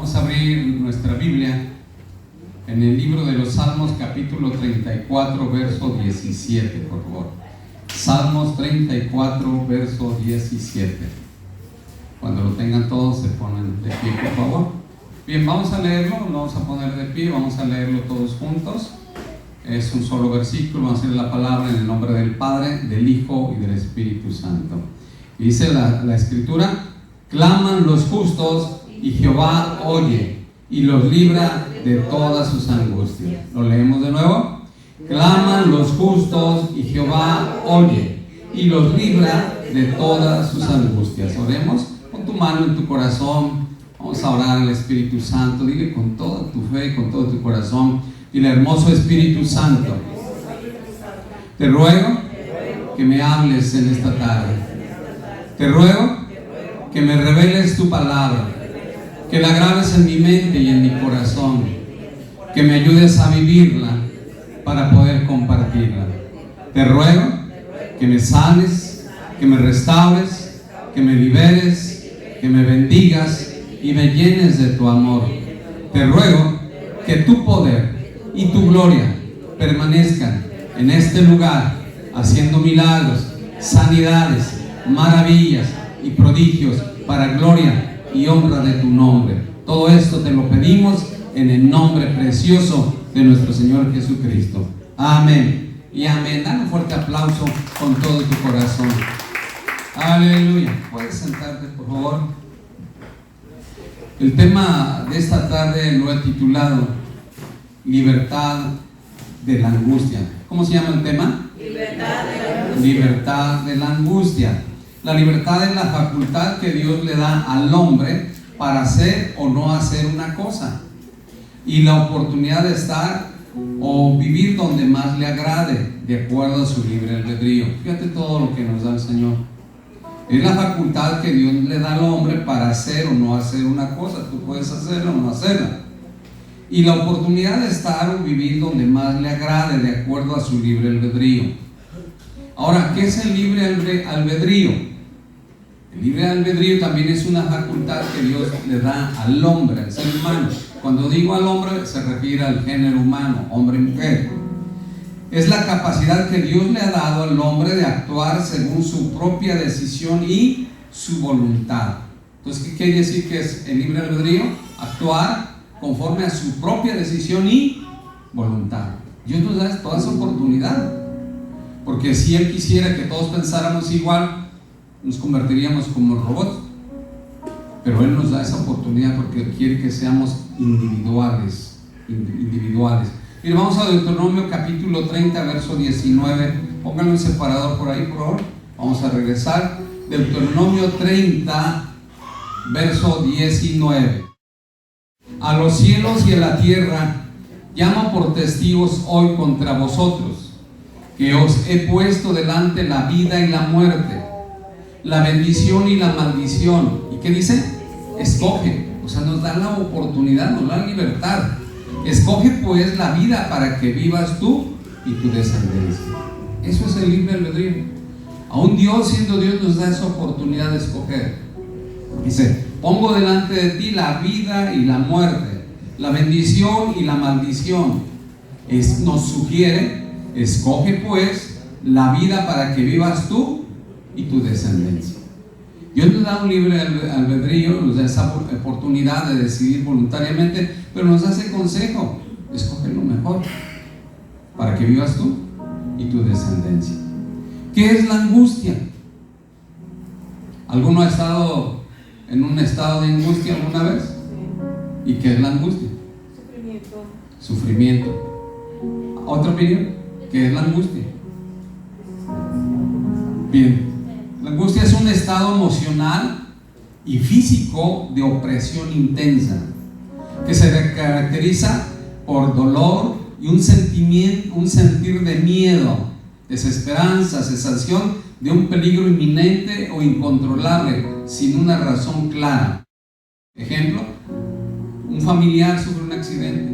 Vamos a abrir nuestra Biblia en el libro de los Salmos, capítulo 34, verso 17, por favor. Salmos 34, verso 17. Cuando lo tengan todos, se ponen de pie, por favor. Bien, vamos a leerlo, nos vamos a poner de pie, vamos a leerlo todos juntos. Es un solo versículo, vamos a leer la palabra en el nombre del Padre, del Hijo y del Espíritu Santo. Y dice la Escritura: claman los justos y Jehová oye y los libra de todas sus angustias. ¿Lo leemos de nuevo? Claman los justos y Jehová oye y los libra de todas sus angustias. Oremos. Pon tu mano en tu corazón. Vamos a orar al Espíritu Santo. Dile con toda tu fe y con todo tu corazón. Dile: hermoso Espíritu Santo, te ruego que me hables en esta tarde. Te ruego que me reveles tu palabra, que la grabes en mi mente y en mi corazón, que me ayudes a vivirla para poder compartirla. Te ruego que me sanes, que me restaures, que me liberes, que me bendigas y me llenes de tu amor. Te ruego que tu poder y tu gloria permanezcan en este lugar, haciendo milagros, sanidades, maravillas y prodigios para gloria y honra de tu nombre. Todo esto te lo pedimos en el nombre precioso de nuestro Señor Jesucristo. Amén y amén. Dale un fuerte aplauso con todo tu corazón. Aleluya. Puedes sentarte, por favor. El tema de esta tarde lo he titulado Libertad de la angustia. ¿Cómo se llama el tema? Libertad de la angustia. Libertad de la angustia. La libertad es la facultad que Dios le da al hombre para hacer o no hacer una cosa, y la oportunidad de estar o vivir donde más le agrade, de acuerdo a su libre albedrío. Fíjate todo lo que nos da el Señor. Es la facultad que Dios le da al hombre para hacer o no hacer una cosa. Tú puedes hacerla o no hacerla. Y la oportunidad de estar o vivir donde más le agrade, de acuerdo a su libre albedrío. Ahora, ¿qué es el libre albedrío? El libre albedrío también es una facultad que Dios le da al hombre, al ser humano. Cuando digo al hombre, se refiere al género humano, hombre y mujer. Es la capacidad que Dios le ha dado al hombre de actuar según su propia decisión y su voluntad. Entonces, ¿qué quiere decir que es el libre albedrío? Actuar conforme a su propia decisión y voluntad. Dios nos da toda esa oportunidad, porque si Él quisiera que todos pensáramos igual, nos convertiríamos como robots. Pero Él nos da esa oportunidad porque quiere que seamos individuales. Mira, vamos a Deuteronomio capítulo 30, verso 19. Pónganlo en separador por ahí, por favor. Vamos a regresar. Deuteronomio 30, verso 19. A los cielos y a la tierra llamo por testigos hoy contra vosotros, que os he puesto delante la vida y la muerte, la bendición y la maldición. ¿Y qué dice? Escoge. O sea, nos da la oportunidad, nos da la libertad. Escoge pues la vida para que vivas tú y tu descendencia. Eso es el libre albedrío. Aún Dios, siendo Dios, nos da esa oportunidad de escoger. Dice: pongo delante de ti la vida y la muerte, la bendición y la maldición. Nos sugiere: escoge pues la vida para que vivas tú y tu descendencia. Dios nos da un libre albedrío, nos da esa oportunidad de decidir voluntariamente, pero nos da ese consejo: escoge lo mejor para que vivas tú y tu descendencia. ¿Qué es la angustia? ¿Alguno ha estado en un estado de angustia alguna vez? ¿Y qué es la angustia? Sufrimiento. ¿Otra opinión? ¿Qué es la angustia? Bien. La angustia es un estado emocional y físico de opresión intensa, que se caracteriza por dolor y un sentir de miedo, desesperanza, sensación de un peligro inminente o incontrolable, sin una razón clara. Ejemplo: un familiar sufre un accidente,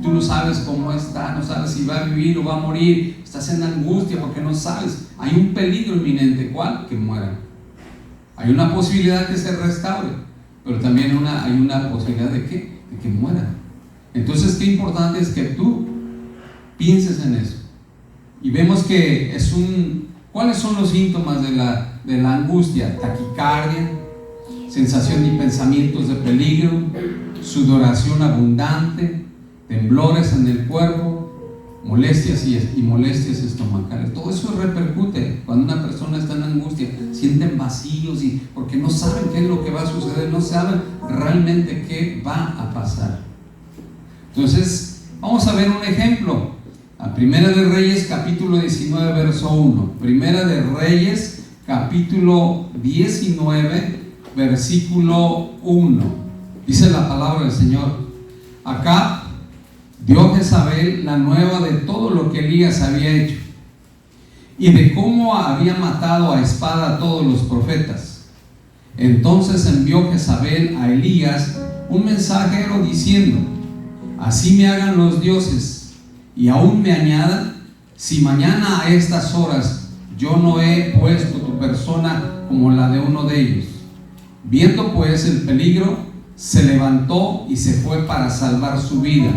tú no sabes cómo está, no sabes si va a vivir o va a morir, estás en angustia porque no sabes. Hay un peligro inminente. ¿Cuál? Que muera. Hay una posibilidad que se restaure, pero también hay una posibilidad de que muera. Entonces, qué importante es que tú pienses en eso. Y vemos que ¿cuáles son los síntomas de la angustia? Taquicardia, sensación y pensamientos de peligro, sudoración abundante, temblores en el cuerpo, molestias y molestias estomacales. Todo eso repercute cuando una persona está en angustia. Sienten vacíos porque no saben qué es lo que va a suceder, no saben realmente qué va a pasar. Entonces, vamos a ver un ejemplo. A Primera de Reyes, capítulo 19, verso 1. Primera de Reyes, capítulo 19, versículo 1. Dice la palabra del Señor: Acab dio a Jezabel la nueva de todo lo que Elías había hecho y de cómo había matado a espada a todos los profetas. Entonces envió Jezabel a Elías un mensajero diciendo: Así me hagan los dioses y aún me añadan, si mañana a estas horas yo no he puesto tu persona como la de uno de ellos. Viendo pues el peligro, se levantó y se fue para salvar su vida.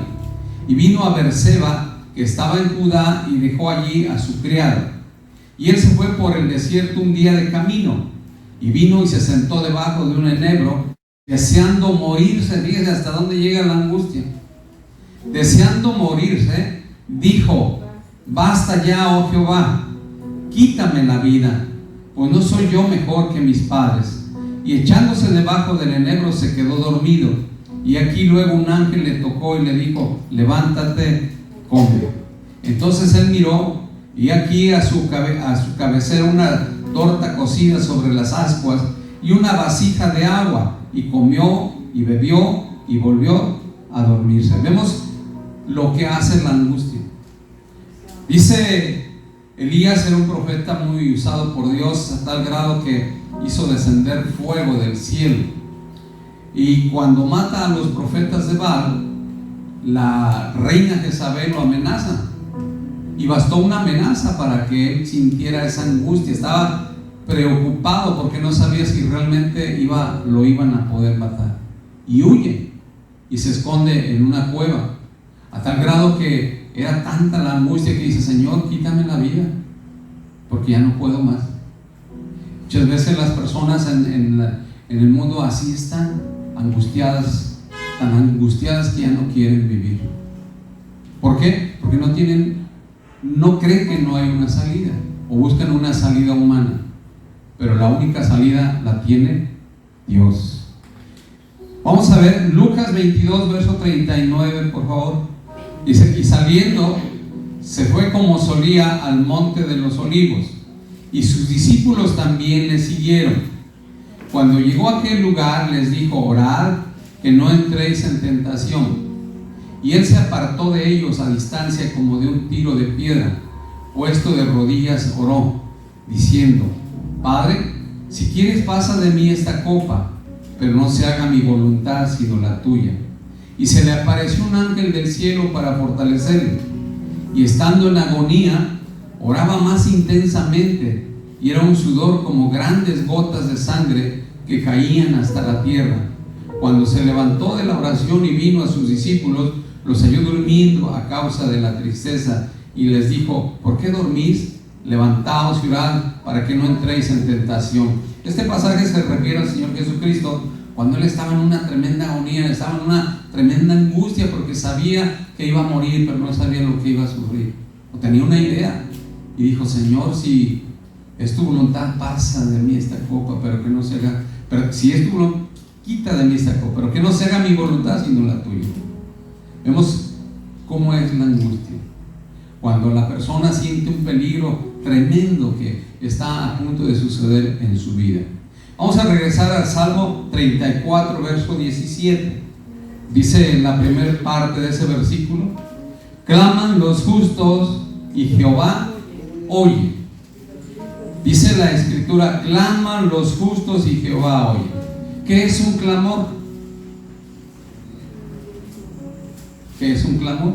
Y vino a Berseba, que estaba en Judá, y dejó allí a su criado. Y él se fue por el desierto un día de camino, y vino y se sentó debajo de un enebro, deseando morirse. Fíjense hasta dónde llega la angustia. Deseando morirse, dijo: Basta ya, oh Jehová, quítame la vida, pues no soy yo mejor que mis padres. Y echándose debajo del enebro se quedó dormido. Y aquí luego un ángel le tocó y le dijo: Levántate, come. Entonces él miró, y aquí a su cabecera una torta cocida sobre las ascuas y una vasija de agua, y comió y bebió y volvió a dormirse. Vemos lo que hace la angustia. Dice, Elías era un profeta muy usado por Dios, a tal grado que hizo descender fuego del cielo. Y cuando mata a los profetas de Baal, la reina Jezabel lo amenaza, y bastó una amenaza para que él sintiera esa angustia. Estaba preocupado porque no sabía si realmente lo iban a poder matar, y huye y se esconde en una cueva, a tal grado que era tanta la angustia que dice: Señor, quítame la vida, porque ya no puedo más. Muchas veces las personas en el mundo así están, angustiadas, tan angustiadas que ya no quieren vivir. ¿Por qué? Porque no creen que no hay una salida, o buscan una salida humana, pero la única salida la tiene Dios. Vamos a ver Lucas 22, verso 39, por favor. Dice: Y saliendo, se fue como solía al monte de los olivos, y sus discípulos también le siguieron. Cuando llegó a aquel lugar, les dijo: Orad, que no entréis en tentación. Y él se apartó de ellos a distancia como de un tiro de piedra. Puesto de rodillas, oró, diciendo: Padre, si quieres, pasa de mí esta copa, pero no se haga mi voluntad sino la tuya. Y se le apareció un ángel del cielo para fortalecerle. Y estando en agonía, oraba más intensamente, y era un sudor como grandes gotas de sangre que caían hasta la tierra. Cuando se levantó de la oración y vino a sus discípulos, los halló durmiendo a causa de la tristeza, y les dijo: ¿Por qué dormís? Levantaos y orad para que no entréis en tentación. Este pasaje se refiere al Señor Jesucristo cuando Él estaba en una tremenda agonía, estaba en una tremenda angustia, porque sabía que iba a morir, pero no sabía lo que iba a sufrir. O tenía una idea, y dijo: Señor, si es tu voluntad, pasa de mí esta copa, pero que no se haga, pero si es tu voluntad, quita de mí esta copa, pero que no se haga mi voluntad sino la tuya. Vemos cómo es la angustia. Cuando la persona siente un peligro tremendo que está a punto de suceder en su vida. Vamos a regresar al Salmo 34, verso 17. Dice en la primera parte de ese versículo: Claman los justos y Jehová oye. Dice la Escritura: claman los justos y Jehová oye. ¿Qué es un clamor? ¿Qué es un clamor?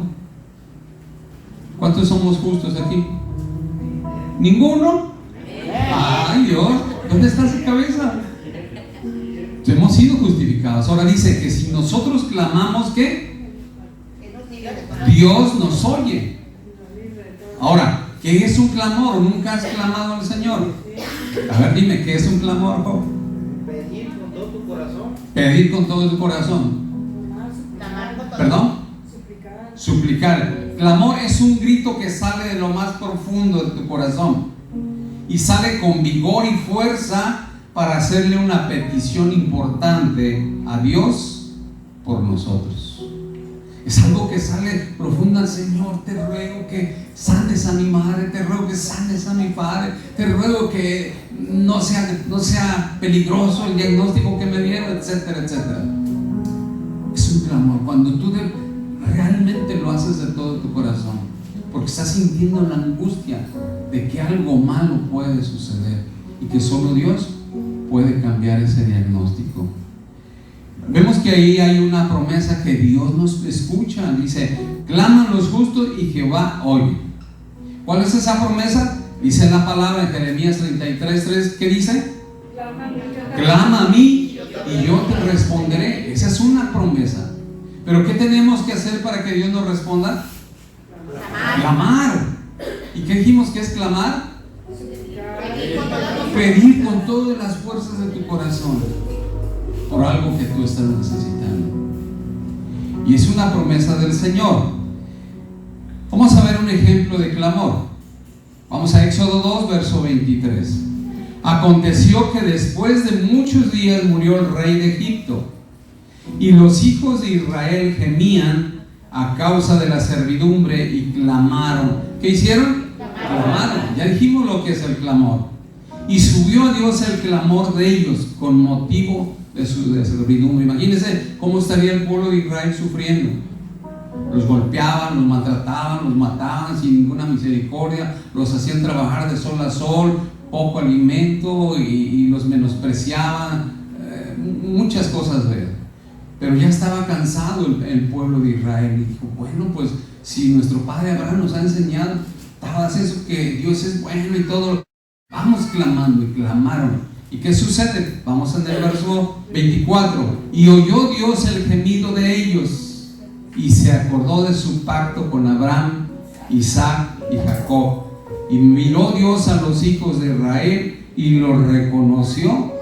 ¿Cuántos somos justos aquí? ¿Ninguno? ¡Ay, Dios! ¿Dónde está esa cabeza? Hemos sido justificados. pecados. Ahora dice que si nosotros clamamos, ¿qué? Dios nos oye. Ahora, ¿qué es un clamor? ¿Nunca has clamado al Señor? A ver, dime, ¿qué es un clamor, Job? Pedir con todo tu corazón. Pedir con todo tu corazón. ¿Perdón? Suplicar. Clamor es un grito que sale de lo más profundo de tu corazón y sale con vigor y fuerza para hacerle una petición importante a Dios por nosotros. Es algo que sale profundo. Señor, te ruego que sanes a mi madre, te ruego que sanes a mi padre, te ruego que no sea peligroso el diagnóstico que me dieron, etcétera, etcétera. Es un clamor cuando tú realmente lo haces de todo tu corazón, porque estás sintiendo la angustia de que algo malo puede suceder y que solo Dios puede cambiar ese diagnóstico. Vemos que ahí hay una promesa que Dios nos escucha. Dice: claman los justos y Jehová oye. ¿Cuál es esa promesa? Dice la palabra en Jeremías 33:3. ¿Qué dice? Clama a mí y yo te responderé. Esa es una promesa. Pero ¿qué tenemos que hacer para que Dios nos responda? Clamar. ¿Y qué dijimos que es clamar? Pedir con todas las fuerzas de tu corazón por algo que tú estás necesitando. Y es una promesa del Señor. Vamos a ver un ejemplo de clamor. Vamos a Éxodo 2, verso 23. Aconteció que después de muchos días murió el rey de Egipto, y los hijos de Israel gemían a causa de la servidumbre y clamaron. ¿Qué hicieron? Clamaron. Ya dijimos lo que es el clamor. Y subió a Dios el clamor de ellos con motivo de su servidumbre. Imagínense cómo estaría el pueblo de Israel sufriendo. Los golpeaban, los maltrataban, los mataban sin ninguna misericordia, los hacían trabajar de sol a sol, poco alimento, y los menospreciaban, muchas cosas de él. Pero ya estaba cansado el pueblo de Israel y dijo: bueno, pues si nuestro padre Abraham nos ha enseñado todas eso, que Dios es bueno y todo, vamos clamando. Y clamaron. ¿Y qué sucede? Vamos en el verso 24. Y oyó Dios el gemido de ellos, y se acordó de su pacto con Abraham, Isaac y Jacob. Y miró Dios a los hijos de Israel y los reconoció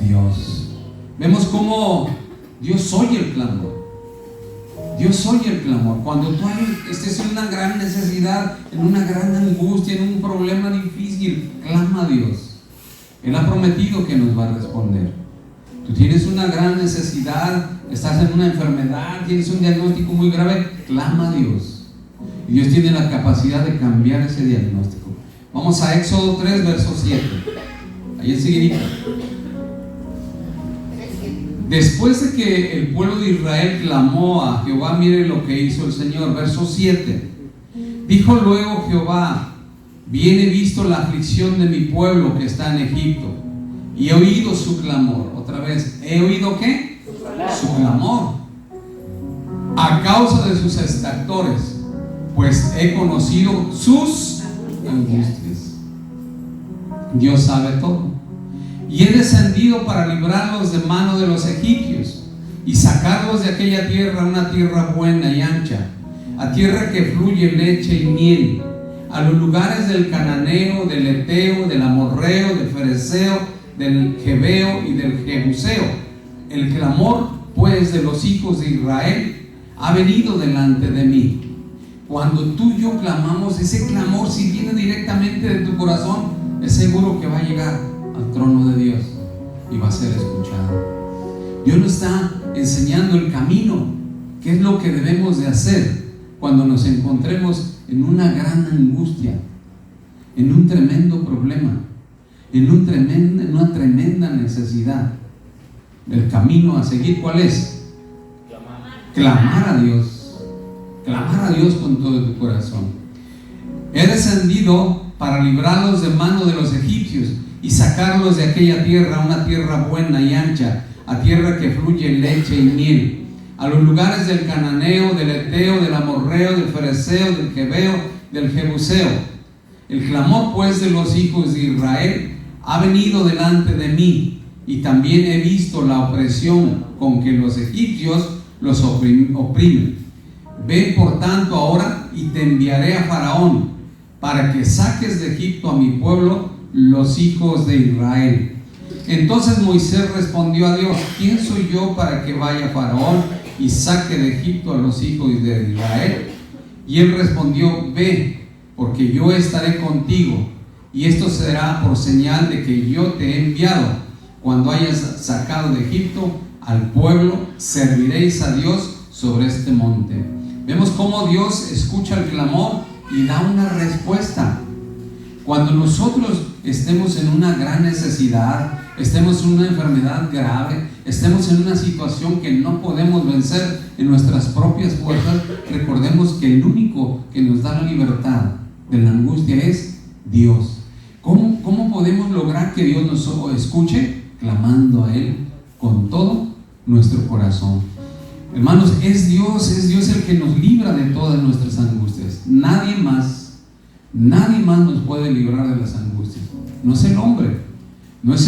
Dios. Vemos cómo Dios oye el clamor. Dios oye el clamor. Cuando tú estés en una gran necesidad, en una gran angustia, en un problema difícil, clama a Dios. Él ha prometido que nos va a responder. Tú tienes una gran necesidad, estás en una enfermedad, tienes un diagnóstico muy grave, clama a Dios. Y Dios tiene la capacidad de cambiar ese diagnóstico. Vamos a Éxodo 3, verso 7. Ahí enseguida. Después de que el pueblo de Israel clamó a Jehová, mire lo que hizo el Señor. Verso 7. Dijo luego Jehová: bien he visto la aflicción de mi pueblo que está en Egipto, y he oído su clamor. Otra vez, ¿he oído qué? Su clamor. A causa de sus extractores, pues he conocido sus angustias. Dios sabe todo. Y he descendido para librarlos de mano de los egipcios y sacarlos de aquella tierra, una tierra buena y ancha, a tierra que fluye leche y miel, a los lugares del cananeo, del eteo, del amorreo, del fereceo, del jebeo y del jebuseo. El clamor pues de los hijos de Israel ha venido delante de mí. Cuando tú y yo clamamos, ese clamor, si viene directamente de tu corazón, es seguro que va a llegar al trono de Dios y va a ser escuchado. Dios nos está enseñando el camino, qué es lo que debemos de hacer cuando nos encontremos en una gran angustia, en un tremendo problema, en una tremenda necesidad. El camino a seguir, ¿cuál es? Clamar a Dios. Clamar a Dios con todo tu corazón. He descendido para librarlos de mano de los egipcios y sacarlos de aquella tierra, una tierra buena y ancha, a tierra que fluye leche y miel, a los lugares del cananeo, del eteo, del amorreo, del fereceo, del jebeo, del jebuseo. El clamor pues de los hijos de Israel ha venido delante de mí, y también he visto la opresión con que los egipcios los oprimen. Ve por tanto ahora y te enviaré a Faraón para que saques de Egipto a mi pueblo, los hijos de Israel. Entonces Moisés respondió a Dios: ¿quién soy yo para que vaya a Faraón y saque de Egipto a los hijos de Israel? Y él respondió: ve, porque yo estaré contigo, y esto será por señal de que yo te he enviado. Cuando hayas sacado de Egipto al pueblo, serviréis a Dios sobre este monte. Vemos cómo Dios escucha el clamor y da una respuesta. Cuando nosotros estemos en una gran necesidad, estemos en una enfermedad grave, estemos en una situación que no podemos vencer en nuestras propias fuerzas, recordemos que el único que nos da la libertad de la angustia es Dios. ¿Cómo podemos lograr que Dios nos escuche? Clamando a Él con todo nuestro corazón. Hermanos, es Dios el que nos libra de todas nuestras angustias. Nadie más nos puede librar de las angustias. No es el hombre, no es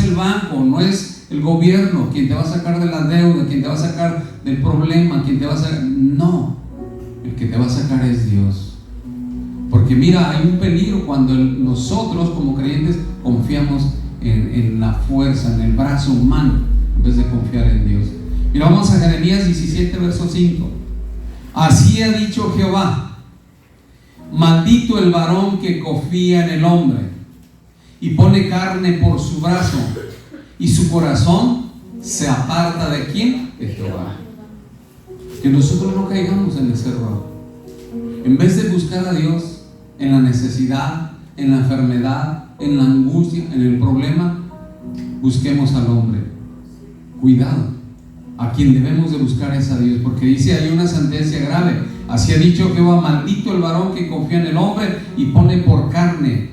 el banco, no es el gobierno quien te va a sacar de la deuda, quien te va a sacar del problema, quien te va a sacar. No, el que te va a sacar es Dios. Porque mira, hay un peligro cuando nosotros como creyentes confiamos en la fuerza, en el brazo humano, en vez de confiar en Dios. Mira, vamos a Jeremías 17, verso 5. Así ha dicho Jehová: maldito el varón que confía en el hombre y pone carne por su brazo, y su corazón se aparta ¿de quién? De Jehová. Que nosotros no caigamos en ese error. En vez de buscar a Dios en la necesidad, en la enfermedad, en la angustia, en el problema, busquemos al hombre. Cuidado, a quien debemos de buscar es a Dios, porque dice hay una sentencia grave. Así ha dicho Jehová: maldito el varón que confía en el hombre y pone por carne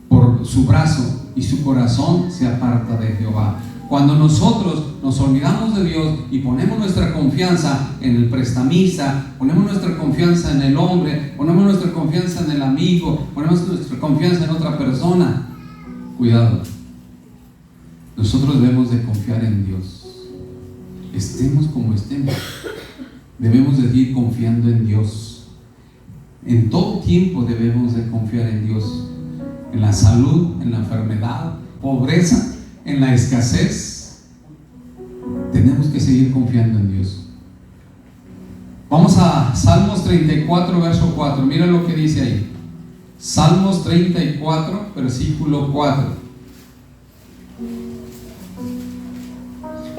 por su brazo, y su corazón se aparta de Jehová. Cuando nosotros nos olvidamos de Dios y ponemos nuestra confianza en el prestamista, ponemos nuestra confianza en el hombre, ponemos nuestra confianza en el amigo, ponemos nuestra confianza en otra persona, cuidado. Nosotros debemos de confiar en Dios. Estemos como estemos, debemos de ir confiando en Dios. En todo tiempo debemos de confiar en Dios. En la salud, en la enfermedad, pobreza, en la escasez, tenemos que seguir confiando en Dios. Vamos a Salmos 34, verso 4. Mira lo que dice ahí. Salmos 34, versículo 4.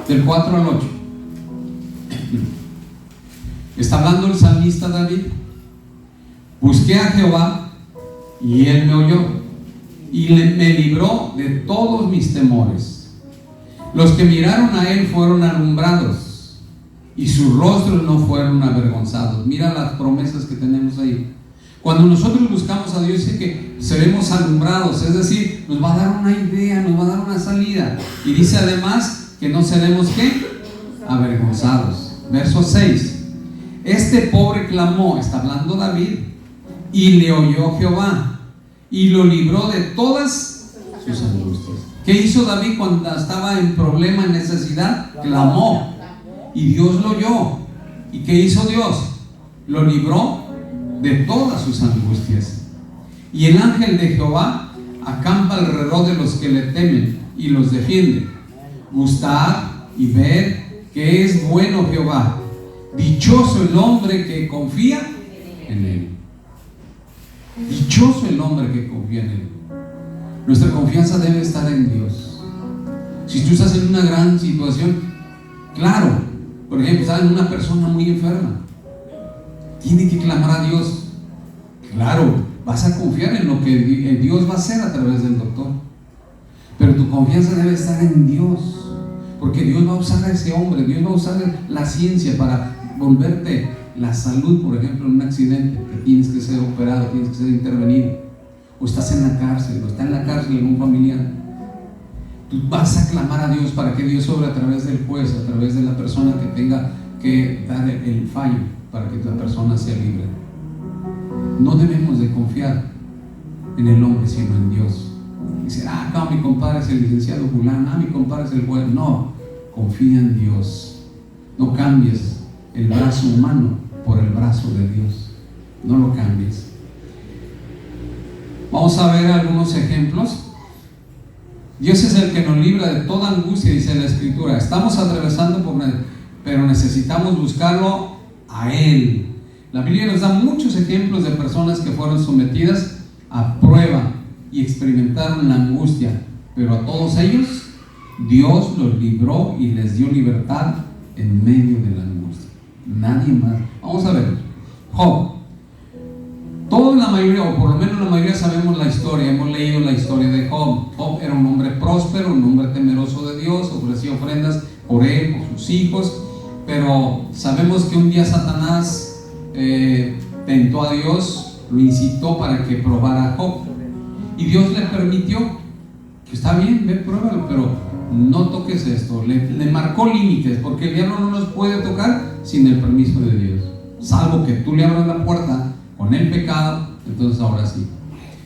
Del 4 al 8. Está hablando el salmista David. Busqué a Jehová y Él me oyó y me libró de todos mis temores. Los que miraron a Él fueron alumbrados y sus rostros no fueron avergonzados. Mira las promesas que tenemos ahí. Cuando nosotros buscamos a Dios, dice que seremos alumbrados, es decir, nos va a dar una idea, nos va a dar una salida. Y dice además que no seremos ¿qué? Avergonzados. Verso 6. Este pobre clamó, está hablando David, y le oyó Jehová y lo libró de todas sus angustias. ¿Qué hizo David cuando estaba en problema, en necesidad? Clamó y Dios lo oyó. ¿Y qué hizo Dios? Lo libró de todas sus angustias. Y el ángel de Jehová acampa alrededor de los que le temen y los defiende. Gustad y ved que es bueno Jehová. Dichoso el hombre que confía en Él. Dichoso el hombre que confía en Él. Nuestra confianza debe estar en Dios. Si tú estás en una gran situación, claro, por ejemplo, estás en una persona muy enferma, tiene que clamar a Dios. Claro, vas a confiar en lo que Dios va a hacer a través del doctor, pero tu confianza debe estar en Dios, porque Dios va a usar a ese hombre, Dios va a usar la ciencia para volverte la salud. Por ejemplo, en un accidente que tienes que ser operado, tienes que ser intervenido, o estás en la cárcel, o está en la cárcel algún familiar, tú vas a clamar a Dios para que Dios obre a través del juez, a través de la persona que tenga que dar el fallo para que la persona sea libre. No debemos de confiar en el hombre, sino en Dios. Dice, mi compadre es el licenciado fulano, mi compadre es el juez. No, confía en Dios. No cambies el brazo humano por el brazo de Dios. No lo cambies. Vamos a ver algunos ejemplos. Dios es el que nos libra de toda angustia, dice la Escritura. Estamos atravesando pero necesitamos buscarlo a Él. La Biblia nos da muchos ejemplos de personas que fueron sometidas a prueba y experimentaron la angustia, pero a todos ellos Dios los libró y les dio libertad en medio de la angustia. Nadie más. Vamos a ver. Job. Toda la mayoría, o por lo menos la mayoría, sabemos la historia, hemos leído la historia de Job. Job era un hombre próspero, un hombre temeroso de Dios, ofrecía ofrendas por él, por sus hijos, pero sabemos que un día Satanás tentó a Dios, lo incitó para que probara a Job, y Dios le permitió, que está bien, ve, pruébalo, pero no toques esto. Le marcó límites, porque el diablo no nos puede tocar sin el permiso de Dios, salvo que tú le abras la puerta con el pecado. Entonces ahora sí.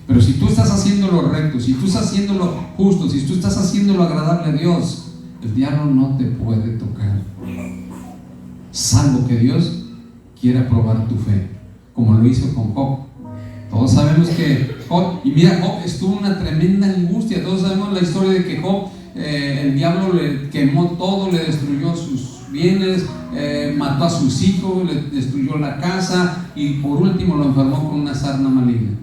Pero si tú estás haciendo lo recto, si tú estás haciendo lo justo, si tú estás haciendo lo agradable a Dios, el diablo no te puede tocar, salvo que Dios quiera probar tu fe, como lo hizo con Job. Todos sabemos que Job, y mira, Job estuvo en una tremenda angustia. Todos sabemos la historia de que Job, el diablo le quemó todo, le destruyó sus bienes, mató a sus hijos, le destruyó la casa y por último lo enfermó con una sarna maligna.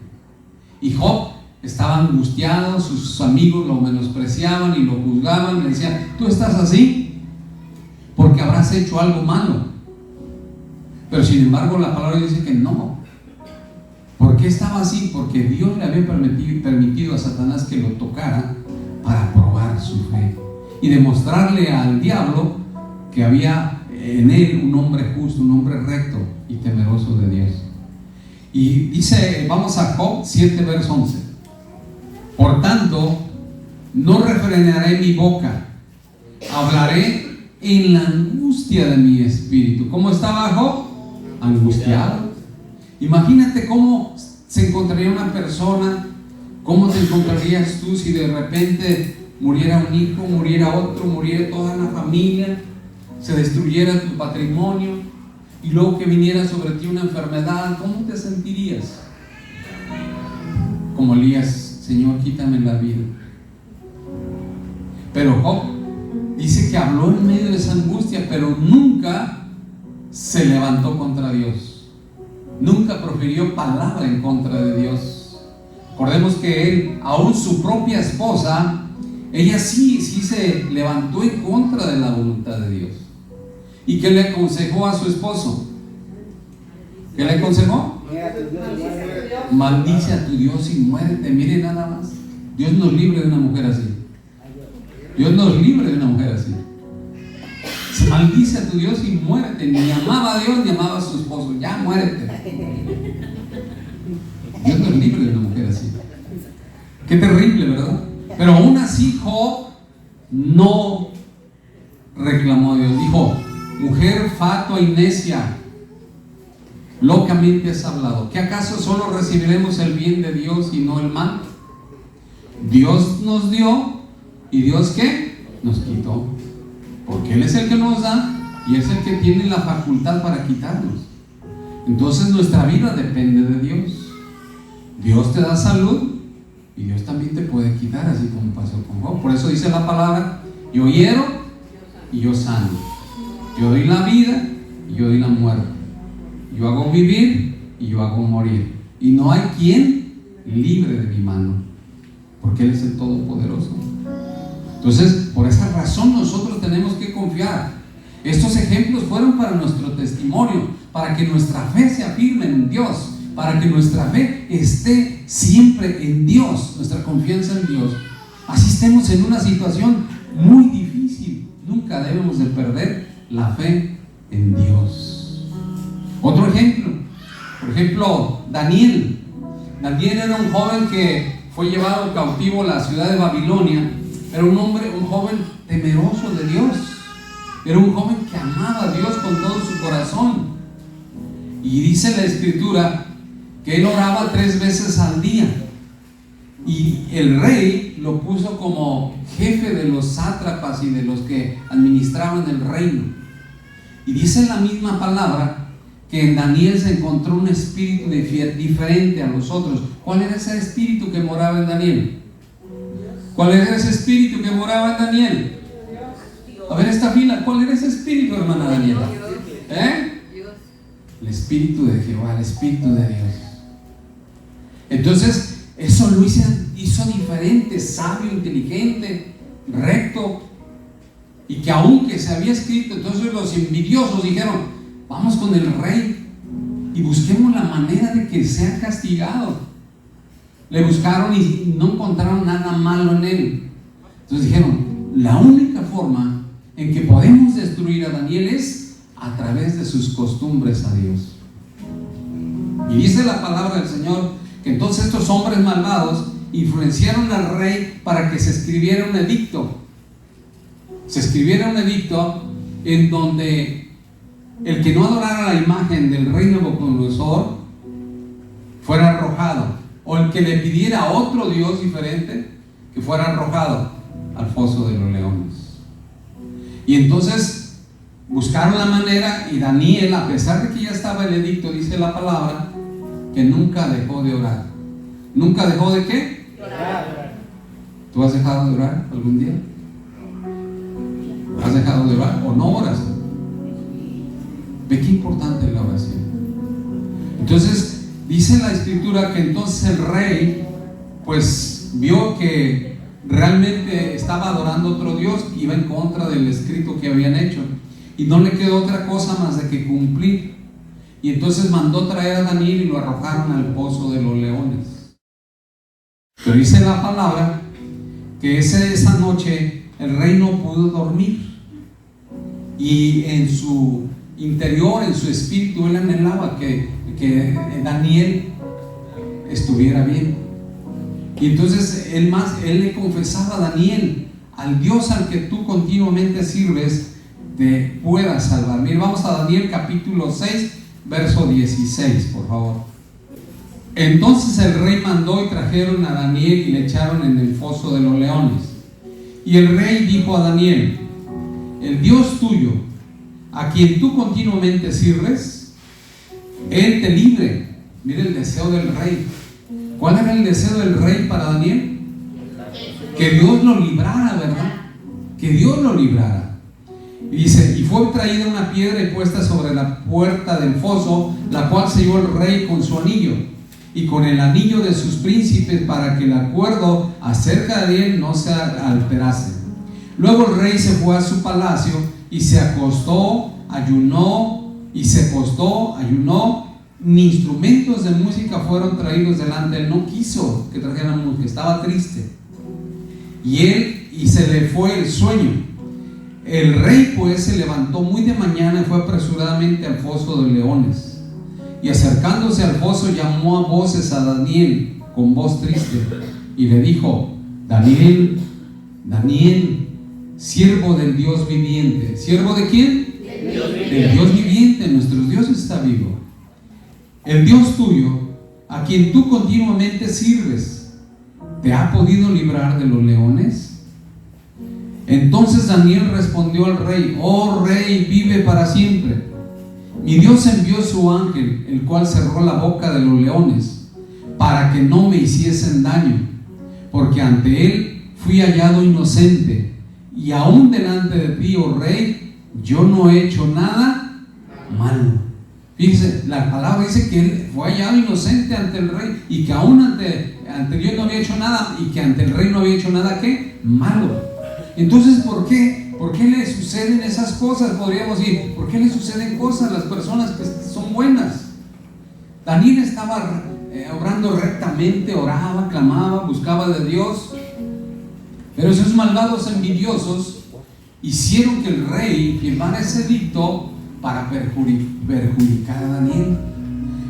Y Job estaba angustiado, sus amigos lo menospreciaban y lo juzgaban, le decían: tú estás así porque habrás hecho algo malo. Pero sin embargo la palabra dice que no. ¿Por qué estaba así? Porque Dios le había permitido a Satanás que lo tocara para probar su fe y demostrarle al diablo que había en él un hombre justo, un hombre recto y temeroso de Dios. Y dice, vamos a Job 7, verso 11: por tanto, no refrenaré mi boca, hablaré en la angustia de mi espíritu. ¿Cómo estaba Job? Angustiado. Imagínate cómo se encontraría una persona, cómo te encontrarías tú si de repente muriera un hijo, muriera otro, muriera toda la familia, se destruyera tu patrimonio y luego que viniera sobre ti una enfermedad. ¿Cómo te sentirías? Como Elías: Señor, quítame la vida. Pero Job dice que habló en medio de esa angustia, pero nunca se levantó contra Dios, nunca profirió palabra en contra de Dios. Recordemos que él, aún su propia esposa, ella sí se levantó en contra de la voluntad de Dios. ¿Y qué le aconsejó a su esposo? ¿Qué le aconsejó? Maldice a tu Dios y muérete. Mire nada más. Dios nos libre de una mujer así. Dios nos libre de una mujer así. Se maldice a tu Dios y muérete. Ni amaba a Dios ni amaba a su esposo. Ya muérete. Dios nos libre de una mujer así. Qué terrible, ¿verdad? Pero aún así Job no reclamó a Dios. Dijo: mujer fatua y necia, locamente has hablado. ¿Qué acaso solo recibiremos el bien de Dios y no el mal? Dios nos dio y Dios ¿qué? Nos quitó, porque Él es el que nos da y es el que tiene la facultad para quitarnos. Entonces nuestra vida depende de Dios. Dios te da salud y Dios también te puede quitar, así como pasó con Job. Por eso dice la palabra: yo hiero y yo sano, yo doy la vida y yo doy la muerte, yo hago vivir y yo hago morir, y no hay quien libre de mi mano, porque Él es el Todopoderoso. Entonces, por esa razón nosotros tenemos que confiar. Estos ejemplos fueron para nuestro testimonio, para que nuestra fe se afirme en Dios, para que nuestra fe esté siempre en Dios, nuestra confianza en Dios. Así estemos en una situación muy difícil, nunca debemos de perder la fe en Dios. Otro ejemplo, por ejemplo, Daniel. Daniel era un joven que fue llevado cautivo a la ciudad de Babilonia. Era un joven temeroso de Dios. Era un joven que amaba a Dios con todo su corazón. Y dice la Escritura que él oraba 3 veces al día. Y el rey lo puso como jefe de los sátrapas y de los que administraban el reino. Y dice la misma palabra que en Daniel se encontró un espíritu diferente a los otros. ¿Cuál era ese espíritu que moraba en Daniel? ¿Cuál era ese espíritu que moraba en Daniel? A ver esta fila, ¿cuál era ese espíritu, hermana Daniela? El espíritu de Jehová, el espíritu de Dios. Entonces, eso lo hizo diferente, sabio, inteligente, recto. Y que aunque se había escrito, entonces los envidiosos dijeron: vamos con el rey y busquemos la manera de que sea castigado. Le buscaron y no encontraron nada malo en él. Entonces dijeron: la única forma en que podemos destruir a Daniel es a través de sus costumbres a Dios. Y dice la palabra del Señor que entonces estos hombres malvados influenciaron al rey para que se escribiera un edicto. Se escribiera un edicto en donde el que no adorara la imagen del rey Nabucodonosor fuera arrojado, o el que le pidiera a otro Dios diferente que fuera arrojado al foso de los leones. Y entonces buscaron la manera, y Daniel, a pesar de que ya estaba el edicto, dice la palabra, que nunca dejó de orar. ¿Nunca dejó de qué? Orar. ¿Tú has dejado de orar algún día? ¿Has dejado de orar o no oras? Ve qué importante es la oración. Entonces dice la escritura que entonces el rey pues vio que realmente estaba adorando a otro Dios, iba en contra del escrito que habían hecho, y no le quedó otra cosa más de que cumplir. Y entonces mandó traer a Daniel y lo arrojaron al pozo de los leones. Pero dice la palabra que esa noche el rey no pudo dormir, y en su interior, en su espíritu, él anhelaba que Daniel estuviera bien. Y entonces él le confesaba a Daniel: al Dios al que tú continuamente sirves te pueda salvar. Mira, vamos a Daniel capítulo 6, verso 16, por favor. Entonces el rey mandó y trajeron a Daniel y le echaron en el foso de los leones. Y el rey dijo a Daniel: el Dios tuyo, a quien tú continuamente sirves, Él te libre. Mira el deseo del rey. ¿Cuál era el deseo del rey para Daniel? Que Dios lo librara, ¿verdad? Que Dios lo librara. Y dice: y fue traída una piedra y puesta sobre la puerta del foso, la cual selló el rey con su anillo y con el anillo de sus príncipes, para que el acuerdo acerca de él no se alterase. Luego el rey se fue a su palacio y se acostó, ayunó, ni instrumentos de música fueron traídos delante de él. No quiso que trajeran música, estaba triste. Y se le fue el sueño. El rey pues se levantó muy de mañana y fue apresuradamente al foso de leones. Y acercándose al foso llamó a voces a Daniel con voz triste y le dijo: Daniel, Daniel, siervo del Dios viviente. ¿Siervo de quién? Del Dios viviente. Nuestro Dios está vivo. El Dios tuyo, a quien tú continuamente sirves, ¿te ha podido librar de los leones? Entonces Daniel respondió al rey: oh rey, vive para siempre. Mi Dios envió su ángel, el cual cerró la boca de los leones, para que no me hiciesen daño, porque ante él fui hallado inocente, y aún delante de ti, oh rey, yo no he hecho nada malo. Fíjense, la palabra dice que él fue hallado inocente ante el rey, y que aún ante Dios no había hecho nada, y que ante el rey no había hecho nada, ¿qué? Malo. Entonces, ¿por qué? ¿Por qué le suceden esas cosas? Podríamos decir, ¿por qué le suceden cosas a las personas que son buenas? Daniel estaba obrando rectamente, oraba, clamaba, buscaba de Dios, pero esos malvados envidiosos hicieron que el rey firmara ese edicto para perjudicar a Daniel.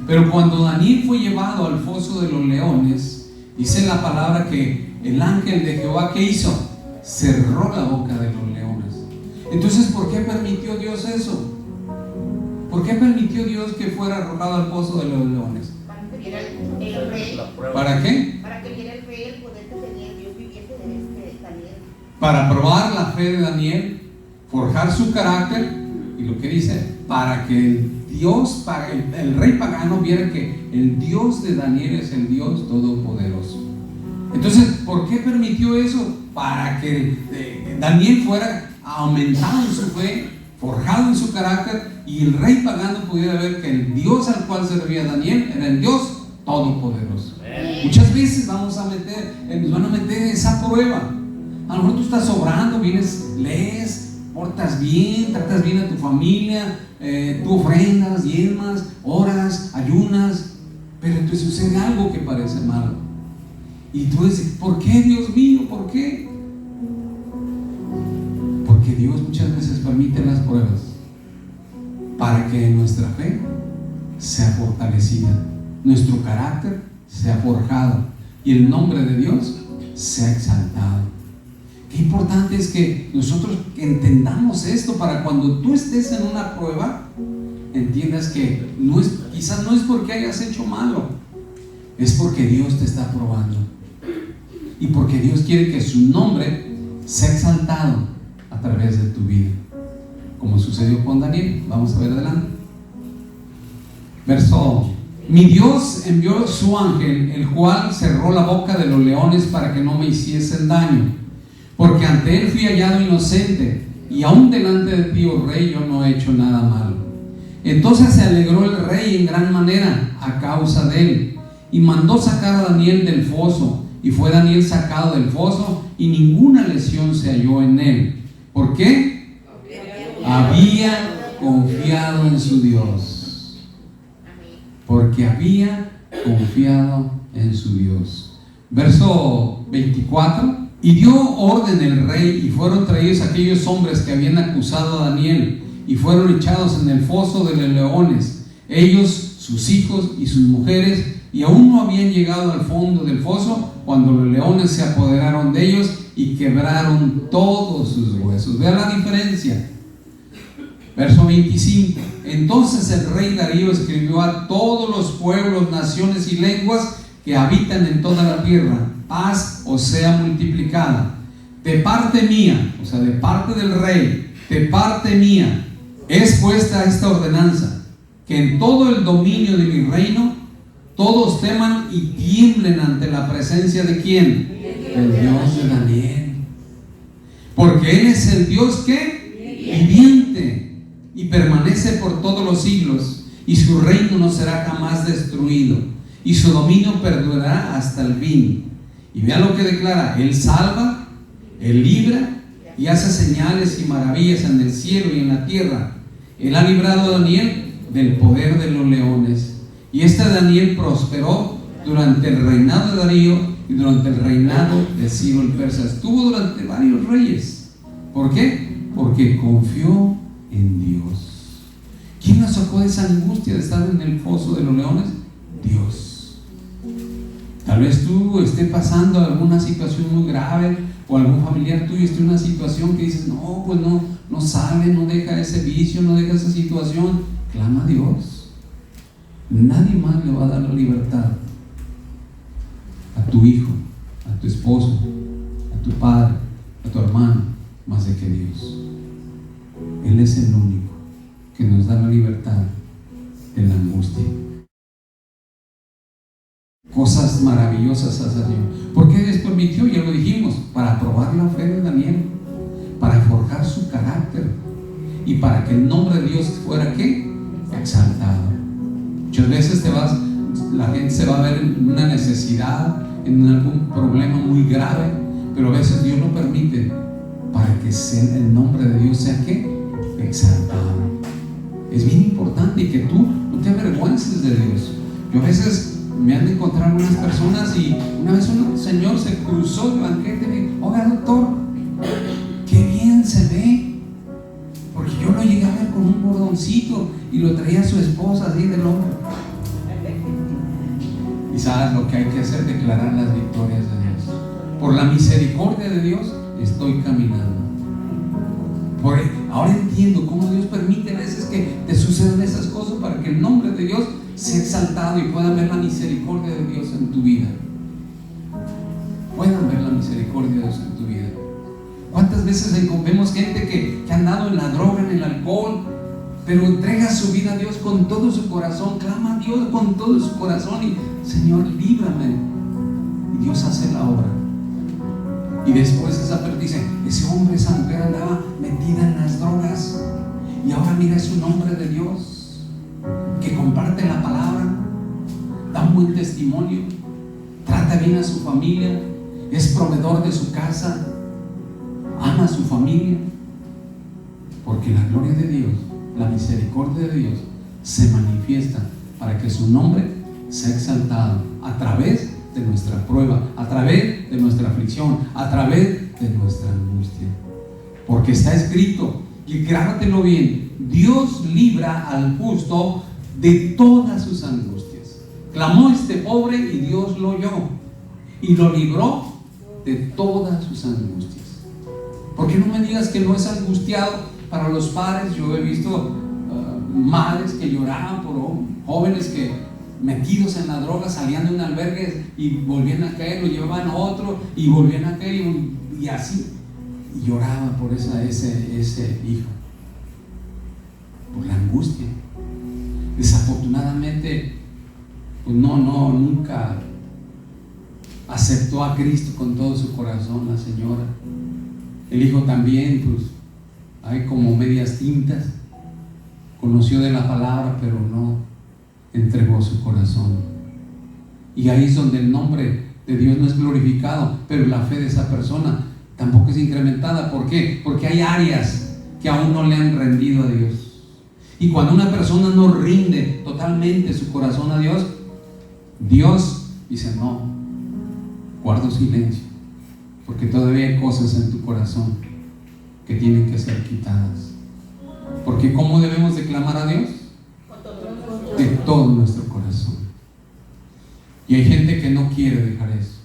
Pero cuando Daniel fue llevado al foso de los leones, dice la palabra que el ángel de Jehová, ¿qué hizo? Cerró la boca de los leones. Entonces, ¿por qué permitió Dios eso? ¿Por qué permitió Dios que fuera arrojado al pozo de los leones? Para que viera el rey. ¿Para qué? Para que viera el rey el poder que tenía el Dios viviente para probar la fe de Daniel, forjar su carácter, y lo que dice, para que el rey pagano viera que el Dios de Daniel es el Dios todopoderoso. Entonces, ¿por qué permitió eso? Para que Daniel fuera aumentado en su fe, forjado en su carácter, y el rey pagano pudiera ver que el Dios al cual servía Daniel era el Dios todopoderoso. Muchas veces nos van a meter esa prueba. A lo mejor tú estás obrando, vienes, lees, portas bien, tratas bien a tu familia, tú ofrendas, diezmas, oras, ayunas, pero te sucede algo que parece malo. Y tú dices, ¿por qué, Dios mío? ¿Por qué? Porque Dios muchas veces permite las pruebas para que nuestra fe sea fortalecida, nuestro carácter sea forjado y el nombre de Dios sea exaltado. Qué importante es que nosotros entendamos esto para cuando tú estés en una prueba, entiendas que quizás no es porque hayas hecho malo, es porque Dios te está probando y porque Dios quiere que su nombre sea exaltado a través de tu vida, como sucedió con Daniel. Vamos a ver adelante. Verso: mi Dios envió su ángel, el cual cerró la boca de los leones para que no me hiciesen daño, porque ante él fui hallado inocente, y aún delante de ti, oh rey, yo no he hecho nada malo. Entonces se alegró el rey en gran manera a causa de él, y mandó sacar a Daniel del foso, y fue Daniel sacado del foso, y ninguna lesión se halló en él. ¿Por qué? Había confiado en su Dios. Porque había confiado en su Dios. Verso 24: y dio orden el rey, y fueron traídos aquellos hombres que habían acusado a Daniel, y fueron echados en el foso de los leones, ellos, sus hijos y sus mujeres, y aún no habían llegado al fondo del foso cuando los leones se apoderaron de ellos y quebraron todos sus huesos. Vea la diferencia. Verso 25: entonces el rey Darío escribió a todos los pueblos, naciones y lenguas que habitan en toda la tierra: paz os sea multiplicada. De parte mía, o sea, de parte del rey, de parte mía, es puesta esta ordenanza, que en todo el dominio de mi reino todos teman y tiemblen ante la presencia de ¿quién? El Dios de Daniel. Porque Él es el Dios que viviente y permanece por todos los siglos, y su reino no será jamás destruido, y su dominio perdurará hasta el fin. Y vea lo que declara: Él salva, Él libra y hace señales y maravillas en el cielo y en la tierra. Él ha librado a Daniel del poder de los leones. Y Daniel prosperó durante el reinado de Darío y durante el reinado de Ciro el persa. Estuvo durante varios reyes. ¿Por qué? Porque confió en Dios. ¿Quién nos sacó de esa angustia de estar en el foso de los leones? Dios. Tal vez tú estés pasando alguna situación muy grave, o algún familiar tuyo esté en una situación que dices, no, pues no sale, no deja ese vicio, no deja esa situación. Clama a Dios. Nadie más le va a dar la libertad a tu hijo, a tu esposo, a tu padre, a tu hermano, más de que Dios. Él es el único que nos da la libertad de la angustia. Cosas maravillosas hace Dios. ¿Por qué Dios permitió? Ya lo dijimos, para probar la fe de Daniel, para forjar su carácter y para que el nombre de Dios fuera ¿qué? Exaltado. Muchas veces la gente se va a ver en una necesidad, en algún problema muy grave, pero a veces Dios lo permite para que el nombre de Dios sea ¿qué? Exaltado. Es bien importante y que tú no te avergüences de Dios. Yo a veces me han encontrado unas personas y una vez un señor se cruzó de banquete y me dijo, oiga doctor, qué bien se ve, porque yo lo llegué a ver con un bordoncito y lo traía su esposa así del hombro. Y sabes lo que hay que hacer: declarar las victorias de Dios. Por la misericordia de Dios estoy caminando. Ahora entiendo cómo Dios permite a veces que te sucedan esas cosas para que el nombre de Dios sea exaltado y puedan ver la misericordia de Dios en tu vida. Puedan ver la misericordia de Dios en tu vida. ¿Cuántas veces vemos gente que ha andado en la droga, en el alcohol, pero entrega su vida a Dios con todo su corazón, clama a Dios con todo su corazón y Señor, líbrame? Y Dios hace la obra. Y después esa persona dice, ese hombre, esa mujer andaba metida en las drogas y ahora mira, es un hombre de Dios que comparte la palabra, da un buen testimonio, trata bien a su familia, es proveedor de su casa, ama a su familia, porque la gloria de Dios, la misericordia de Dios se manifiesta para que su nombre sea exaltado a través de nuestra prueba, a través de nuestra aflicción, a través de nuestra angustia. Porque está escrito, y grábatelo bien, Dios libra al justo de todas sus angustias. Clamó este pobre y Dios lo oyó y lo libró de todas sus angustias. ¿Por qué no me digas que no es angustiado para los padres? Yo he visto madres que lloraban por jóvenes que metidos en la droga salían de un albergue y volvían a caer, lo llevaban a otro y volvían a caer y así, y lloraba por ese hijo, por la angustia. Desafortunadamente pues nunca aceptó a Cristo con todo su corazón la señora. El hijo también, pues hay como medias tintas, conoció de la palabra pero no entregó su corazón, y ahí es donde el nombre de Dios no es glorificado, pero la fe de esa persona tampoco es incrementada. ¿Por qué? Porque hay áreas que aún no le han rendido a Dios, y cuando una persona no rinde totalmente su corazón a Dios, Dios dice no, guardo silencio, porque todavía hay cosas en tu corazón que tienen que ser quitadas. Porque ¿cómo debemos de clamar a Dios? De todo nuestro corazón. Y hay gente que no quiere dejar eso.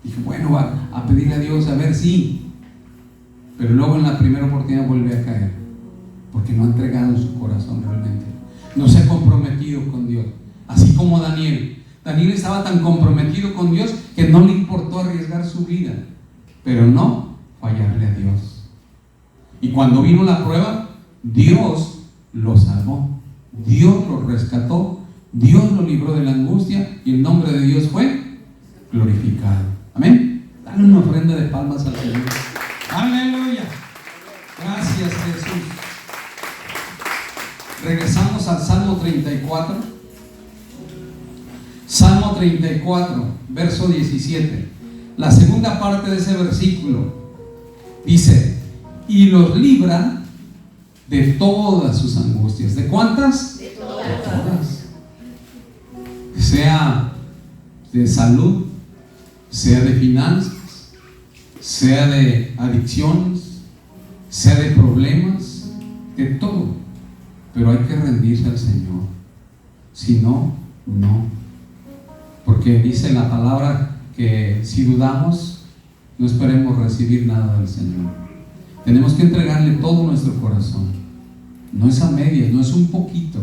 Dije, bueno, va a pedirle a Dios, a ver si, pero luego en la primera oportunidad vuelve a caer, porque no ha entregado su corazón realmente, no se ha comprometido con Dios. Así como Daniel estaba tan comprometido con Dios que no le importó arriesgar su vida, pero no fallarle a Dios. Y cuando vino la prueba, Dios lo salvó, Dios lo rescató, Dios lo libró de la angustia y el nombre de Dios fue glorificado. Amén. Dale una ofrenda de palmas al Señor. Aleluya. Gracias, Jesús. Regresamos al Salmo 34. Salmo 34, verso 17. La segunda parte de ese versículo dice: y los libra de todas sus angustias. ¿De cuántas? De todas. De todas. Sea de salud, sea de finanzas, sea de adicciones, sea de problemas, de todo. Pero hay que rendirse al Señor. Si no, no. Porque dice la palabra que si dudamos, no esperemos recibir nada del Señor. Tenemos que entregarle todo nuestro corazón. No es a medias, no es un poquito,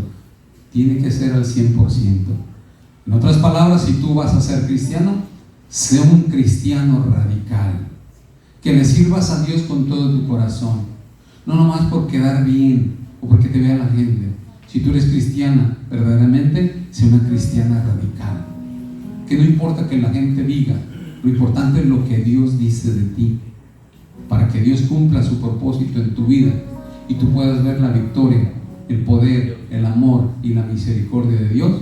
tiene que ser al 100%. En otras palabras, si tú vas a ser cristiano, sé un cristiano radical, que le sirvas a Dios con todo tu corazón, no nomás por quedar bien o porque te vea la gente. Si tú eres cristiana verdaderamente, sé una cristiana radical, que no importa que la gente diga, lo importante es lo que Dios dice de ti, para que Dios cumpla su propósito en tu vida y tú puedas ver la victoria, el poder, el amor y la misericordia de Dios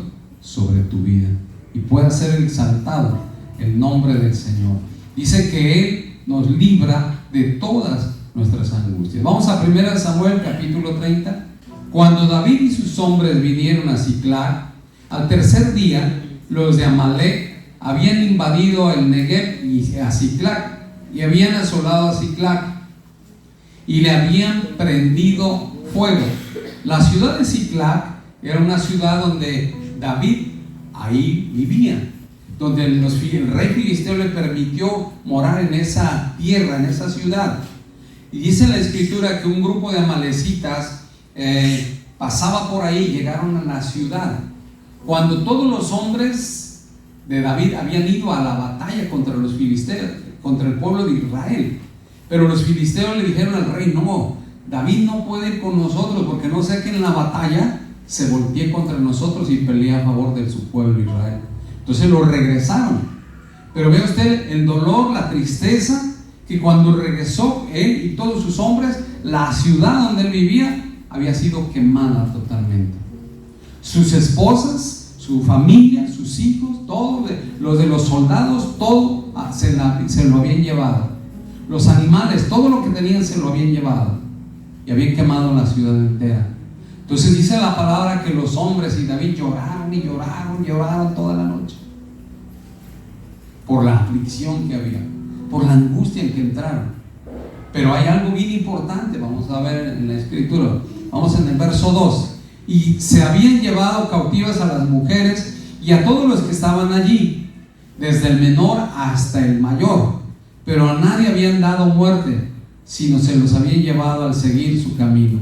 sobre tu vida, y pueda ser exaltado el nombre del Señor. Dice que Él nos libra de todas nuestras angustias. Vamos a 1 Samuel capítulo 30. Cuando David y sus hombres vinieron a Siclag, al tercer día, los de Amalec habían invadido el Negev y a Siclag, y habían asolado a Siclag y le habían prendido fuego. La ciudad de Siclag era una ciudad donde David ahí vivía, donde el rey filisteo le permitió morar en esa tierra, en esa ciudad. Y dice la escritura que un grupo de amalecitas pasaba por ahí, llegaron a la ciudad, cuando todos los hombres de David habían ido a la batalla contra los filisteos, contra el pueblo de Israel. Pero los filisteos le dijeron al rey: no, David no puede ir con nosotros, porque no sea que en la batalla se voltee contra nosotros y pelee a favor de su pueblo Israel. Entonces lo regresaron. Pero vea usted el dolor, la tristeza, que cuando regresó él y todos sus hombres, la ciudad donde él vivía había sido quemada totalmente. Sus esposas, su familia, sus hijos, todos los de los soldados, todo se lo habían llevado. Los animales, todo lo que tenían se lo habían llevado y habían quemado la ciudad entera. Entonces dice la palabra que los hombres y David lloraron y lloraron, lloraron toda la noche por la aflicción que había, por la angustia en que entraron. Pero hay algo bien importante, vamos a ver en la escritura, vamos en el verso 2. Y se habían llevado cautivas a las mujeres y a todos los que estaban allí, desde el menor hasta el mayor, pero a nadie habían dado muerte, sino se los habían llevado al seguir su camino.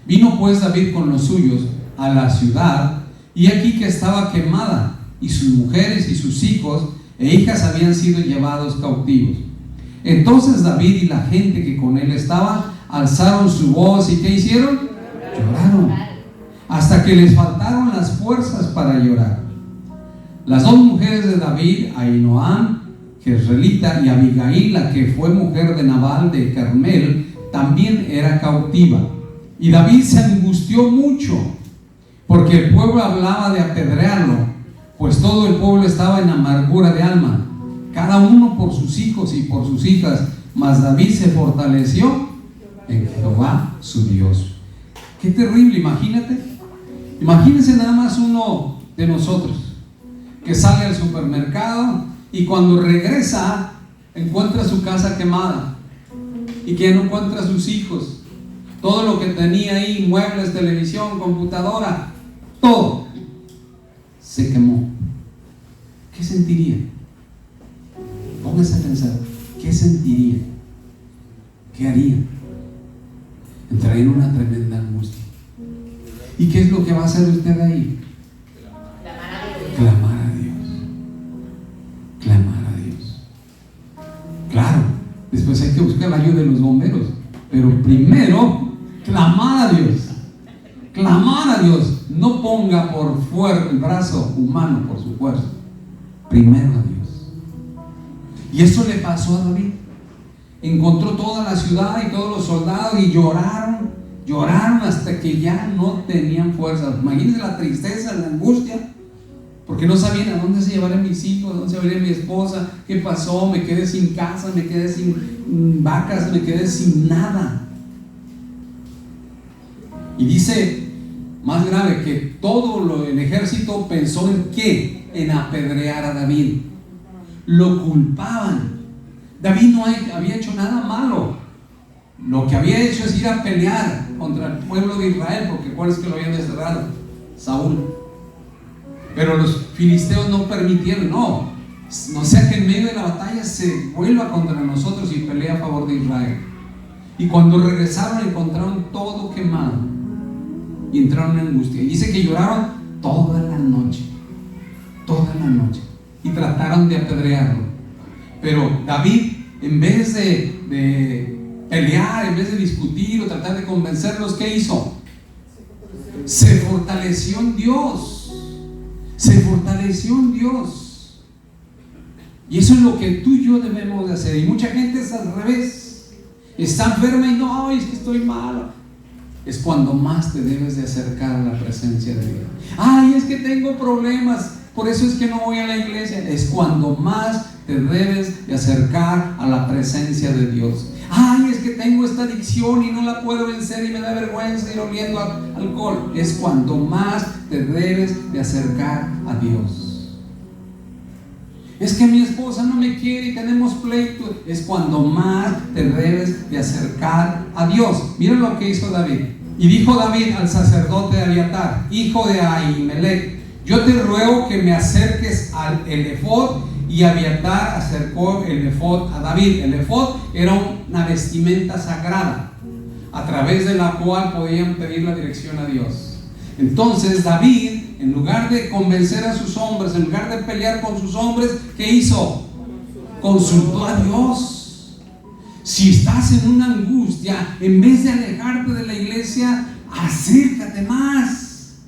Vino pues David con los suyos a la ciudad, y aquí que estaba quemada, y sus mujeres y sus hijos e hijas habían sido llevados cautivos. Entonces David y la gente que con él estaba alzaron su voz, y ¿qué hicieron? Lloraron, hasta que les faltaron las fuerzas para llorar. Las dos mujeres de David, Ahinoam, jezreelita, y Abigail, la que fue mujer de Nabal de Carmel, también era cautiva. Y David se angustió mucho, porque el pueblo hablaba de apedrearlo, pues todo el pueblo estaba en amargura de alma, cada uno por sus hijos y por sus hijas. Mas David se fortaleció en Jehová su Dios. Qué terrible, imagínense nada más uno de nosotros que sale al supermercado y cuando regresa encuentra su casa quemada y que no encuentra a sus hijos, todo lo que tenía ahí, muebles, televisión, computadora, todo se quemó. ¿Qué sentiría? Póngase a pensar, ¿qué sentiría? ¿Qué haría? Entraría en una tremenda angustia. ¿Y qué es lo que va a hacer usted ahí? Clamar a Dios. Clamar a Dios. Claro, después hay que buscar la ayuda de los bomberos, pero primero clamar a Dios. Clamar a Dios. No ponga por fuerza el brazo humano por su fuerza. Primero a Dios. Y eso le pasó a David. Encontró toda la ciudad y todos los soldados y lloraron hasta que ya no tenían fuerza. Imagínense la tristeza, la angustia, porque no sabían a dónde se llevarían mis hijos, a dónde se llevaría mi esposa, qué pasó, me quedé sin casa, me quedé sin vacas, me quedé sin nada. Y dice, más grave, que todo el ejército pensó en ¿qué? En apedrear a David. Lo culpaban. David no había hecho nada malo. Lo que había hecho es ir a pelear contra el pueblo de Israel, porque ¿cuál es que lo habían desterrado? Saúl. Pero los filisteos no permitieron, no sea que en medio de la batalla se vuelva contra nosotros y pelea a favor de Israel. Y cuando regresaron encontraron todo quemado y entraron en angustia. Y dice que lloraron toda la noche y trataron de apedrearlo. Pero David, en vez de pelear, en vez de discutir o tratar de convencerlos, ¿qué hizo? Se fortaleció en Dios. Y eso es lo que tú y yo debemos de hacer. Y mucha gente es al revés. Está enferma y no, es que estoy malo. Es cuando más te debes de acercar a la presencia de Dios. Ay, es que tengo problemas, por eso es que no voy a la iglesia. Es cuando más te debes de acercar a la presencia de Dios. Ay, es que tengo esta adicción y no la puedo vencer y me da vergüenza ir oliendo alcohol. Es cuando más te debes de acercar a Dios. Es que mi esposa no me quiere y tenemos pleito. Es cuando más te debes de acercar a Dios. Miren lo que hizo David. Y dijo David al sacerdote Abiatar, hijo de Ahimelech: yo te ruego que me acerques al efod. Y Abiatar acercó el efod a David. El efod era una vestimenta sagrada a través de la cual podían pedir la dirección a Dios. Entonces David, en lugar de convencer a sus hombres, en lugar de pelear con sus hombres, ¿qué hizo? Consultó a Dios. Si estás en una angustia, en vez de alejarte de la iglesia, acércate más.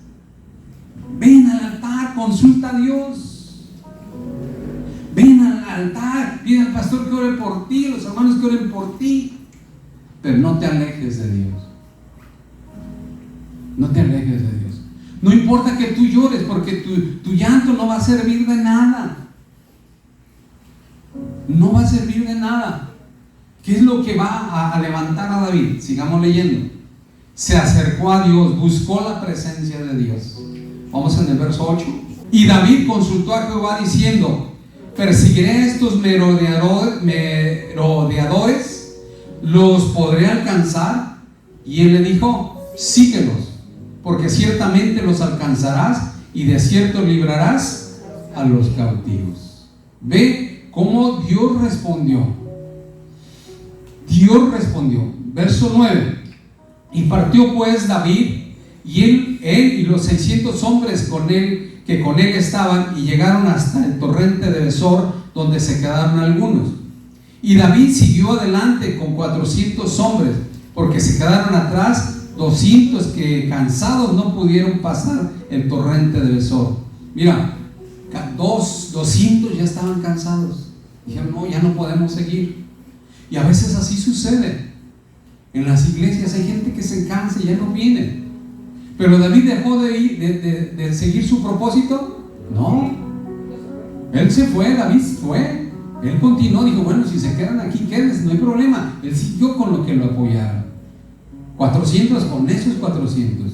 Ven al altar, consulta a Dios. Ven al altar, pide al pastor que ore por ti, a los hermanos que oren por ti. Pero no te alejes de Dios. No te alejes de Dios. No importa que tú llores, porque tu llanto no va a servir de nada. No va a servir de nada. ¿Qué es lo que va a levantar a David? Sigamos leyendo. Se acercó a Dios, buscó la presencia de Dios. Vamos en el verso 8. Y David consultó a Jehová diciendo: ¿perseguiré a estos merodeadores? ¿Los podré alcanzar? Y él le dijo: síguelos, porque ciertamente los alcanzarás y de cierto librarás a los cautivos. Ve cómo Dios respondió. Dios respondió. Verso 9. Y partió pues David y él y los 600 hombres con él que con él estaban, y llegaron hasta el torrente de Besor, donde se quedaron algunos. Y David siguió adelante con 400 hombres, porque se quedaron atrás 200 que cansados no pudieron pasar el torrente de Besor. Mira, 200 ya estaban cansados. Dijeron: no, ya no podemos seguir. Y a veces así sucede. En las iglesias hay gente que se cansa y ya no viene. Pero David dejó de ir, de seguir su propósito. No. Él se fue, David fue. Él continuó, dijo: bueno, si se quedan aquí, quédense, no hay problema. Él siguió con lo que lo apoyaron. 400, con esos 400.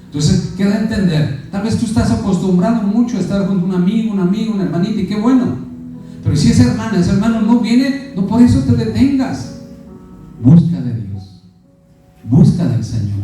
Entonces, queda a entender. Tal vez tú estás acostumbrado mucho a estar con un amigo, un hermanito, y qué bueno. Pero si ese hermano no viene, no por eso te detengas. Busca de Dios. Busca del Señor.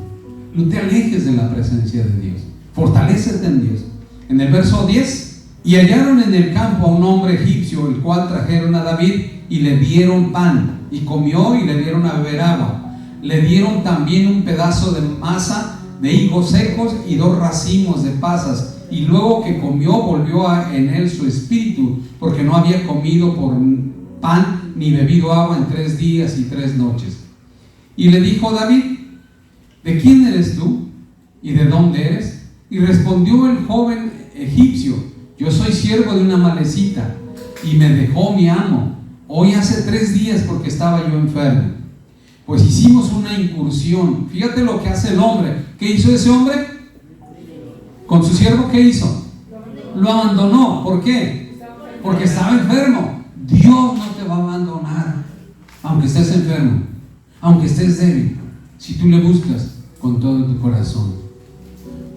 No te alejes de la presencia de Dios. Fortalécete en Dios. En el verso 10. Y hallaron en el campo a un hombre egipcio, el cual trajeron a David, y le dieron pan, y comió, y le dieron a beber agua. Le dieron también un pedazo de masa de higos secos y 2 racimos de pasas. Y luego que comió, volvió en él su espíritu, porque no había comido por pan ni bebido agua en 3 días y 3 noches. Y le dijo David: ¿de quién eres tú? ¿Y de dónde eres? Y respondió el joven egipcio: yo soy siervo de una amalecita, y me dejó mi amo hoy hace 3 días, porque estaba yo enfermo. Pues hicimos una incursión. Fíjate lo que hace el hombre. ¿Qué hizo ese hombre? Con su siervo, ¿qué hizo? Lo abandonó. ¿Por qué? Porque estaba enfermo. Dios no te va a abandonar, aunque estés enfermo, aunque estés débil, si tú le buscas con todo tu corazón.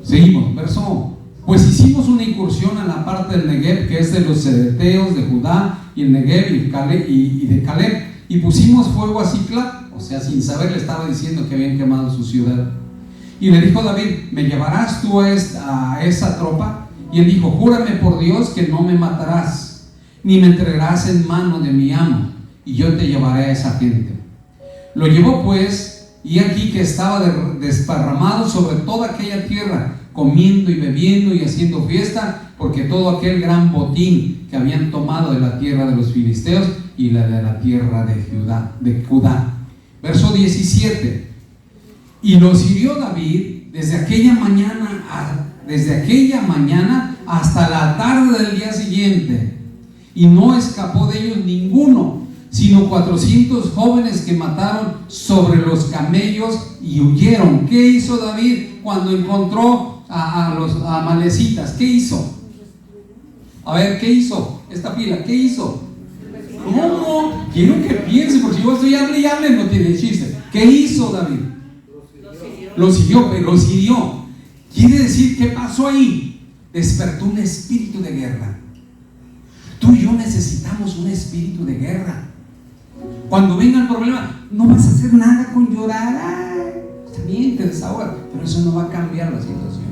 Seguimos, verso. Pues hicimos una incursión a la parte del Negev, que es de los cereteos de Judá, y el Negev y de Caleb, y pusimos fuego a Siclag. O sea, sin saber, le estaba diciendo que habían quemado su ciudad. Y le dijo David: ¿me llevarás tú a esa tropa? Y él dijo: júrame por Dios que no me matarás, ni me entregarás en mano de mi amo, y yo te llevaré a esa gente. Lo llevó pues, y aquí que estaba desparramado sobre toda aquella tierra, comiendo y bebiendo y haciendo fiesta, porque todo aquel gran botín que habían tomado de la tierra de los filisteos y de la tierra de Judá. Verso 17. Y los hirió David desde aquella mañana hasta la tarde del día siguiente, y no escapó de ellos ninguno, sino 400 jóvenes que mataron sobre los camellos y huyeron. ¿Qué hizo David cuando encontró a los amalecitas? ¿Qué hizo? A ver, ¿qué hizo? Esta fila, ¿qué hizo? ¿Cómo? Quiero que piense, porque si yo estoy hable, no tiene chiste. ¿Qué hizo David? Lo siguió, pero lo siguió. Quiere decir, ¿qué pasó ahí? Despertó un espíritu de guerra. Tú y yo necesitamos un espíritu de guerra. Cuando venga el problema, no vas a hacer nada con llorar. Ay, está bien, te desahogas, pero eso no va a cambiar la situación.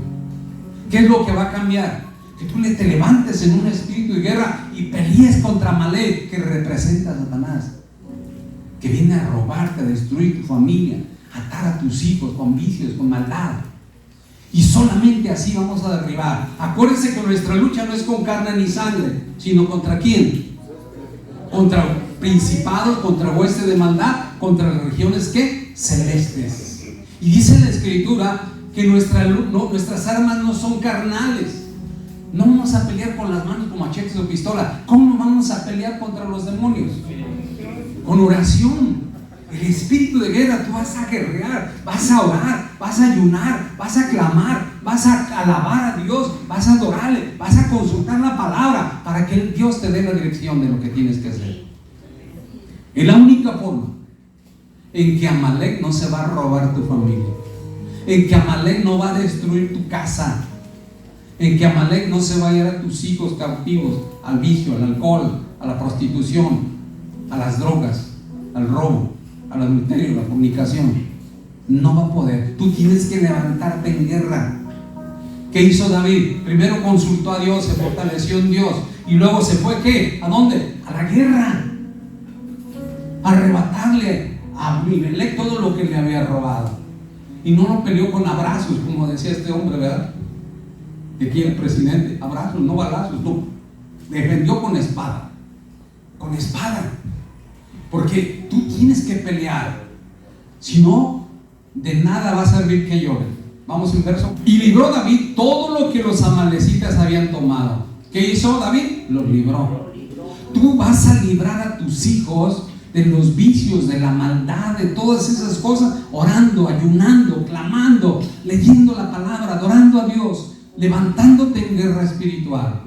¿Qué es lo que va a cambiar? Que tú te levantes en un espíritu de guerra y pelees contra Amalek, que representa a Satanás, que viene a robarte, a destruir tu familia, a atar a tus hijos con vicios, con maldad. Y solamente así vamos a derribar. Acuérdense que nuestra lucha no es con carne ni sangre, sino contra ¿quién? Contra principados, contra huestes de maldad contra las regiones ¿qué? Celestes. Y dice la Escritura que nuestras armas no son carnales. No vamos a pelear con las manos con machetes o pistola. ¿Cómo vamos a pelear contra los demonios? Con oración. El espíritu de guerra, tú vas a guerrear, vas a orar, vas a ayunar, vas a clamar, vas a alabar a Dios, vas a adorarle, vas a consultar la palabra para que Dios te dé la dirección de lo que tienes que hacer. Es la única forma en que Amalek no se va a robar tu familia, en que Amalek no va a destruir tu casa, en que Amalek no se va a llevar a tus hijos cautivos al vicio, al alcohol, a la prostitución, a las drogas, al robo, al adulterio, a la fornicación. No va a poder. Tú tienes que levantarte en guerra. ¿Qué hizo David? Primero consultó a Dios, se fortaleció en Dios y luego se fue ¿qué? ¿A dónde? A la guerra, a arrebatarle a Abimelech todo lo que le había robado. Y no lo peleó con abrazos, como decía este hombre, ¿verdad? Que aquí el presidente, abrazos, no balazos, no. Defendió con espada. Con espada. Porque tú tienes que pelear. Si no, de nada va a servir que lloren. Vamos en verso. Y libró David todo lo que los amalecitas habían tomado. ¿Qué hizo David? Los libró. Tú vas a librar a tus hijos de los vicios, de la maldad, de todas esas cosas, orando, ayunando, clamando, leyendo la palabra, adorando a Dios, levantándote en guerra espiritual.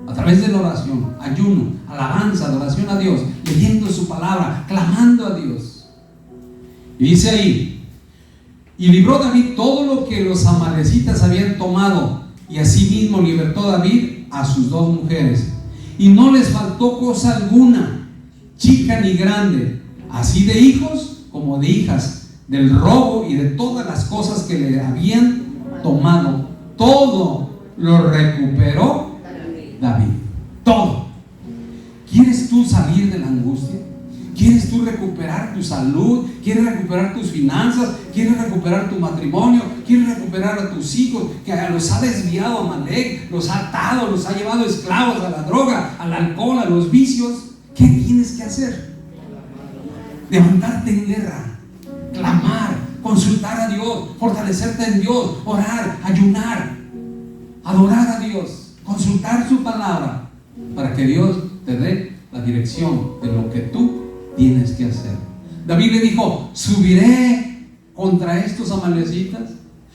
A través de la oración, ayuno, alabanza, adoración a Dios, leyendo su palabra, clamando a Dios. Y dice ahí: y libró David todo lo que los amalecitas habían tomado, y asimismo libertó David a sus 2 mujeres, y no les faltó cosa alguna, chica ni grande, así de hijos como de hijas, del robo y de todas las cosas que le habían tomado. Todo lo recuperó David. Todo. ¿Quieres tú salir de la angustia? ¿Quieres tú recuperar tu salud? ¿Quieres recuperar tus finanzas? ¿Quieres recuperar tu matrimonio? ¿Quieres recuperar a tus hijos que los ha desviado a Amalek, los ha atado, los ha llevado esclavos a la droga, al alcohol, a los vicios? ¿Qué tienes que hacer? Levantarte en guerra, clamar, consultar a Dios, fortalecerte en Dios, orar, ayunar, adorar a Dios, consultar su palabra, para que Dios te dé la dirección de lo que tú tienes que hacer. David le dijo: subiré contra estos amalecitas,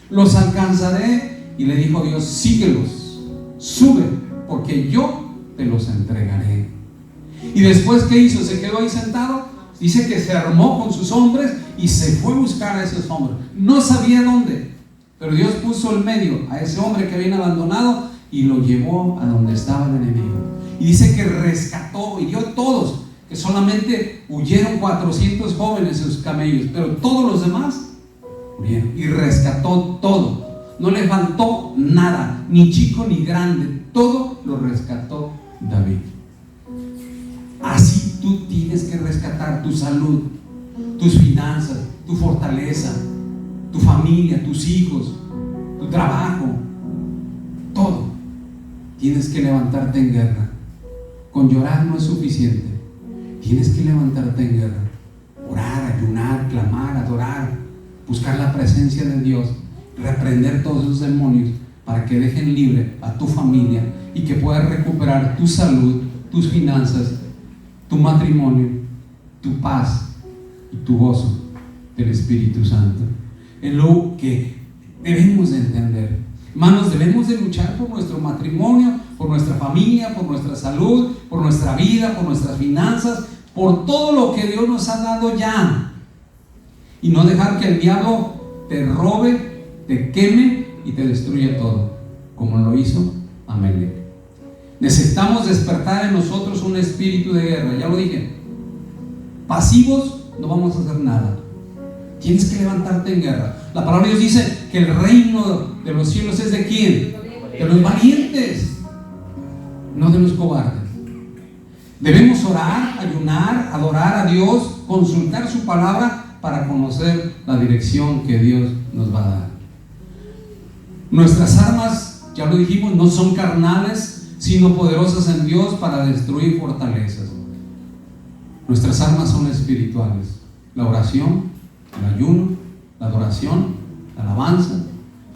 los alcanzaré. Y le dijo Dios: síguelos, sube, porque yo te los entregaré. Y después, ¿qué hizo? Se quedó ahí sentado. Dice que se armó con sus hombres y se fue a buscar a esos hombres. No sabía dónde, pero Dios puso en medio a ese hombre que habían abandonado y lo llevó a donde estaba el enemigo. Y dice que rescató, hirió a todos, que solamente huyeron 400 jóvenes en sus camellos, pero todos los demás murieron. Y rescató todo. No le faltó nada, ni chico ni grande. Todo lo rescató David. Así tú tienes que rescatar tu salud, tus finanzas, tu fortaleza, tu familia, tus hijos, tu trabajo, todo. Tienes que levantarte en guerra. Con llorar no es suficiente. Tienes que levantarte en guerra. Orar, ayunar, clamar, adorar, buscar la presencia de Dios, reprender todos esos demonios para que dejen libre a tu familia y que puedas recuperar tu salud, tus finanzas, tu matrimonio, tu paz y tu gozo del Espíritu Santo. Es lo que debemos de entender. Hermanos, debemos de luchar por nuestro matrimonio, por nuestra familia, por nuestra salud, por nuestra vida, por nuestras finanzas, por todo lo que Dios nos ha dado ya. Y no dejar que el diablo te robe, te queme y te destruya todo, como lo hizo Amalek. Necesitamos despertar en nosotros un espíritu de guerra. Ya lo dije. Pasivos no vamos a hacer nada. Tienes que levantarte en guerra. La palabra de Dios dice que el reino de los cielos es de ¿quién? De los valientes, no de los cobardes. Debemos orar, ayunar, adorar a Dios, consultar su palabra para conocer la dirección que Dios nos va a dar. Nuestras armas, ya lo dijimos, no son carnales, sino poderosas en Dios para destruir fortalezas. Nuestras armas son espirituales. la oración, el ayuno, la adoración, la alabanza,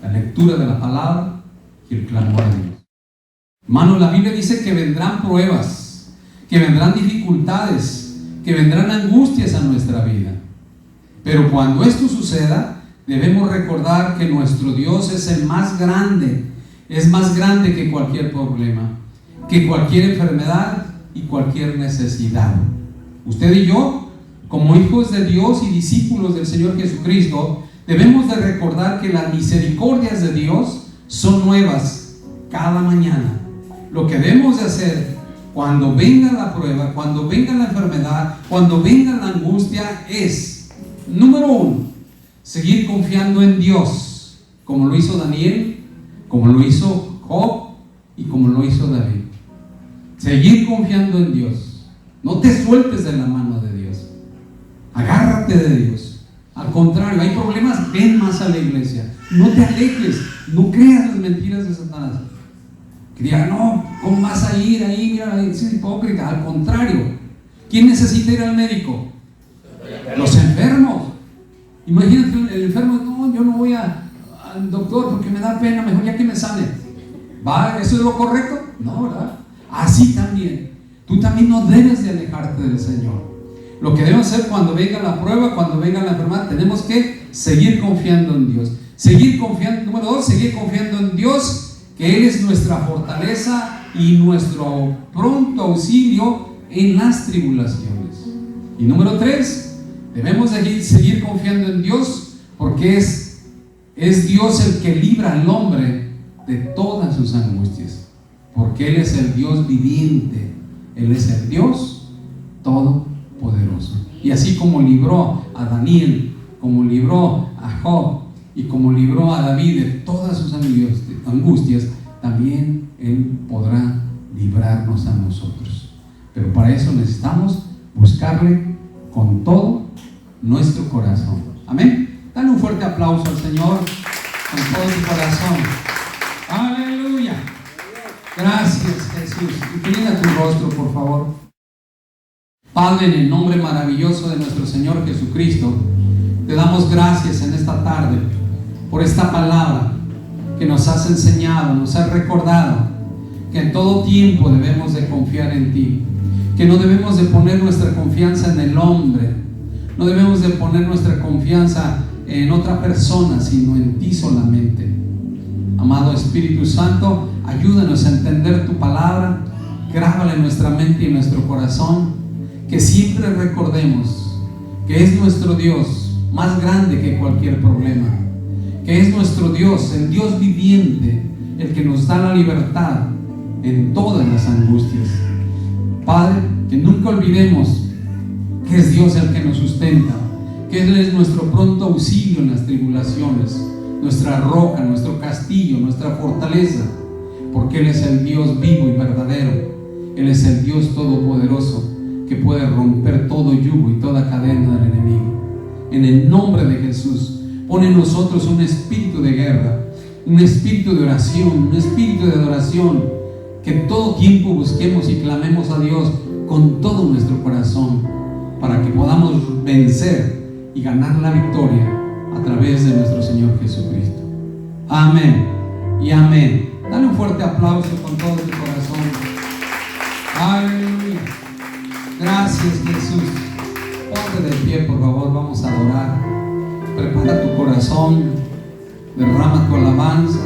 la lectura de la palabra y el clamor a Dios. Hermano, la Biblia dice que vendrán pruebas, que vendrán dificultades, que vendrán angustias a nuestra vida. Pero cuando esto suceda, debemos recordar que nuestro Dios es el más grande, es más grande que cualquier problema, que cualquier enfermedad y cualquier necesidad. Usted y yo, como hijos de Dios y discípulos del Señor Jesucristo, debemos de recordar que las misericordias de Dios son nuevas cada mañana. Lo que debemos de hacer cuando venga la prueba, cuando venga la enfermedad, cuando venga la angustia es, número uno, seguir confiando en Dios, como lo hizo Daniel, como lo hizo Job y como lo hizo David. Seguir confiando en Dios. No te sueltes de la mano de Dios. Agárrate de Dios. Al contrario, hay problemas, ven más a la iglesia. No te alejes, no creas las mentiras de Satanás. Que digan, no, ¿cómo vas a ir ahí? Mira, es hipócrita. Al contrario, ¿quién necesita ir al médico? Los enfermos. Imagínate el enfermo, no, yo no voy al doctor porque me da pena, mejor ya que me sane. ¿Va? ¿Eso es lo correcto? No, ¿verdad? Así también, tú también no debes de alejarte del Señor. Lo que debemos hacer cuando venga la prueba, cuando venga la enfermedad, tenemos que seguir confiando en Dios. Seguir confiando, número 2, seguir confiando en Dios, que Él es nuestra fortaleza y nuestro pronto auxilio en las tribulaciones. Y número 3, debemos de seguir confiando en Dios, porque es Dios el que libra al hombre de todas sus angustias, porque Él es el Dios viviente, Él es el Dios todopoderoso. Y así como libró a Daniel, como libró a Job y como libró a David de todas sus angustias, también Él podrá librarnos a nosotros. Pero para eso necesitamos buscarle con todo nuestro corazón. Amén. Dale un fuerte aplauso al Señor con todo tu corazón. Aleluya. Gracias, Jesús. Inclina tu rostro, por favor. Padre, en el nombre maravilloso de nuestro Señor Jesucristo, te damos gracias en esta tarde por esta palabra que nos has enseñado, nos has recordado que en todo tiempo debemos de confiar en ti, que no debemos de poner nuestra confianza en el hombre, no debemos de poner nuestra confianza en otra persona, sino en ti solamente. Amado Espíritu Santo, ayúdanos a entender tu palabra, grábala en nuestra mente y en nuestro corazón, que siempre recordemos que es nuestro Dios más grande que cualquier problema, que es nuestro Dios, el Dios viviente, el que nos da la libertad en todas las angustias. Padre, que nunca olvidemos que es Dios el que nos sustenta, que Él es nuestro pronto auxilio en las tribulaciones, nuestra roca, nuestro castillo, nuestra fortaleza, porque Él es el Dios vivo y verdadero. Él es el Dios todopoderoso que puede romper todo yugo y toda cadena del enemigo. En el nombre de Jesús, pon en nosotros un espíritu de guerra, un espíritu de oración, un espíritu de adoración, que en todo tiempo busquemos y clamemos a Dios con todo nuestro corazón, para que podamos vencer y ganar la victoria a través de nuestro Señor Jesucristo. Amén y amén. Dale un fuerte aplauso con todo tu corazón. Aleluya. Gracias, Jesús. Ponte de pie, por favor, vamos a adorar. Prepara tu corazón, derrama tu alabanza.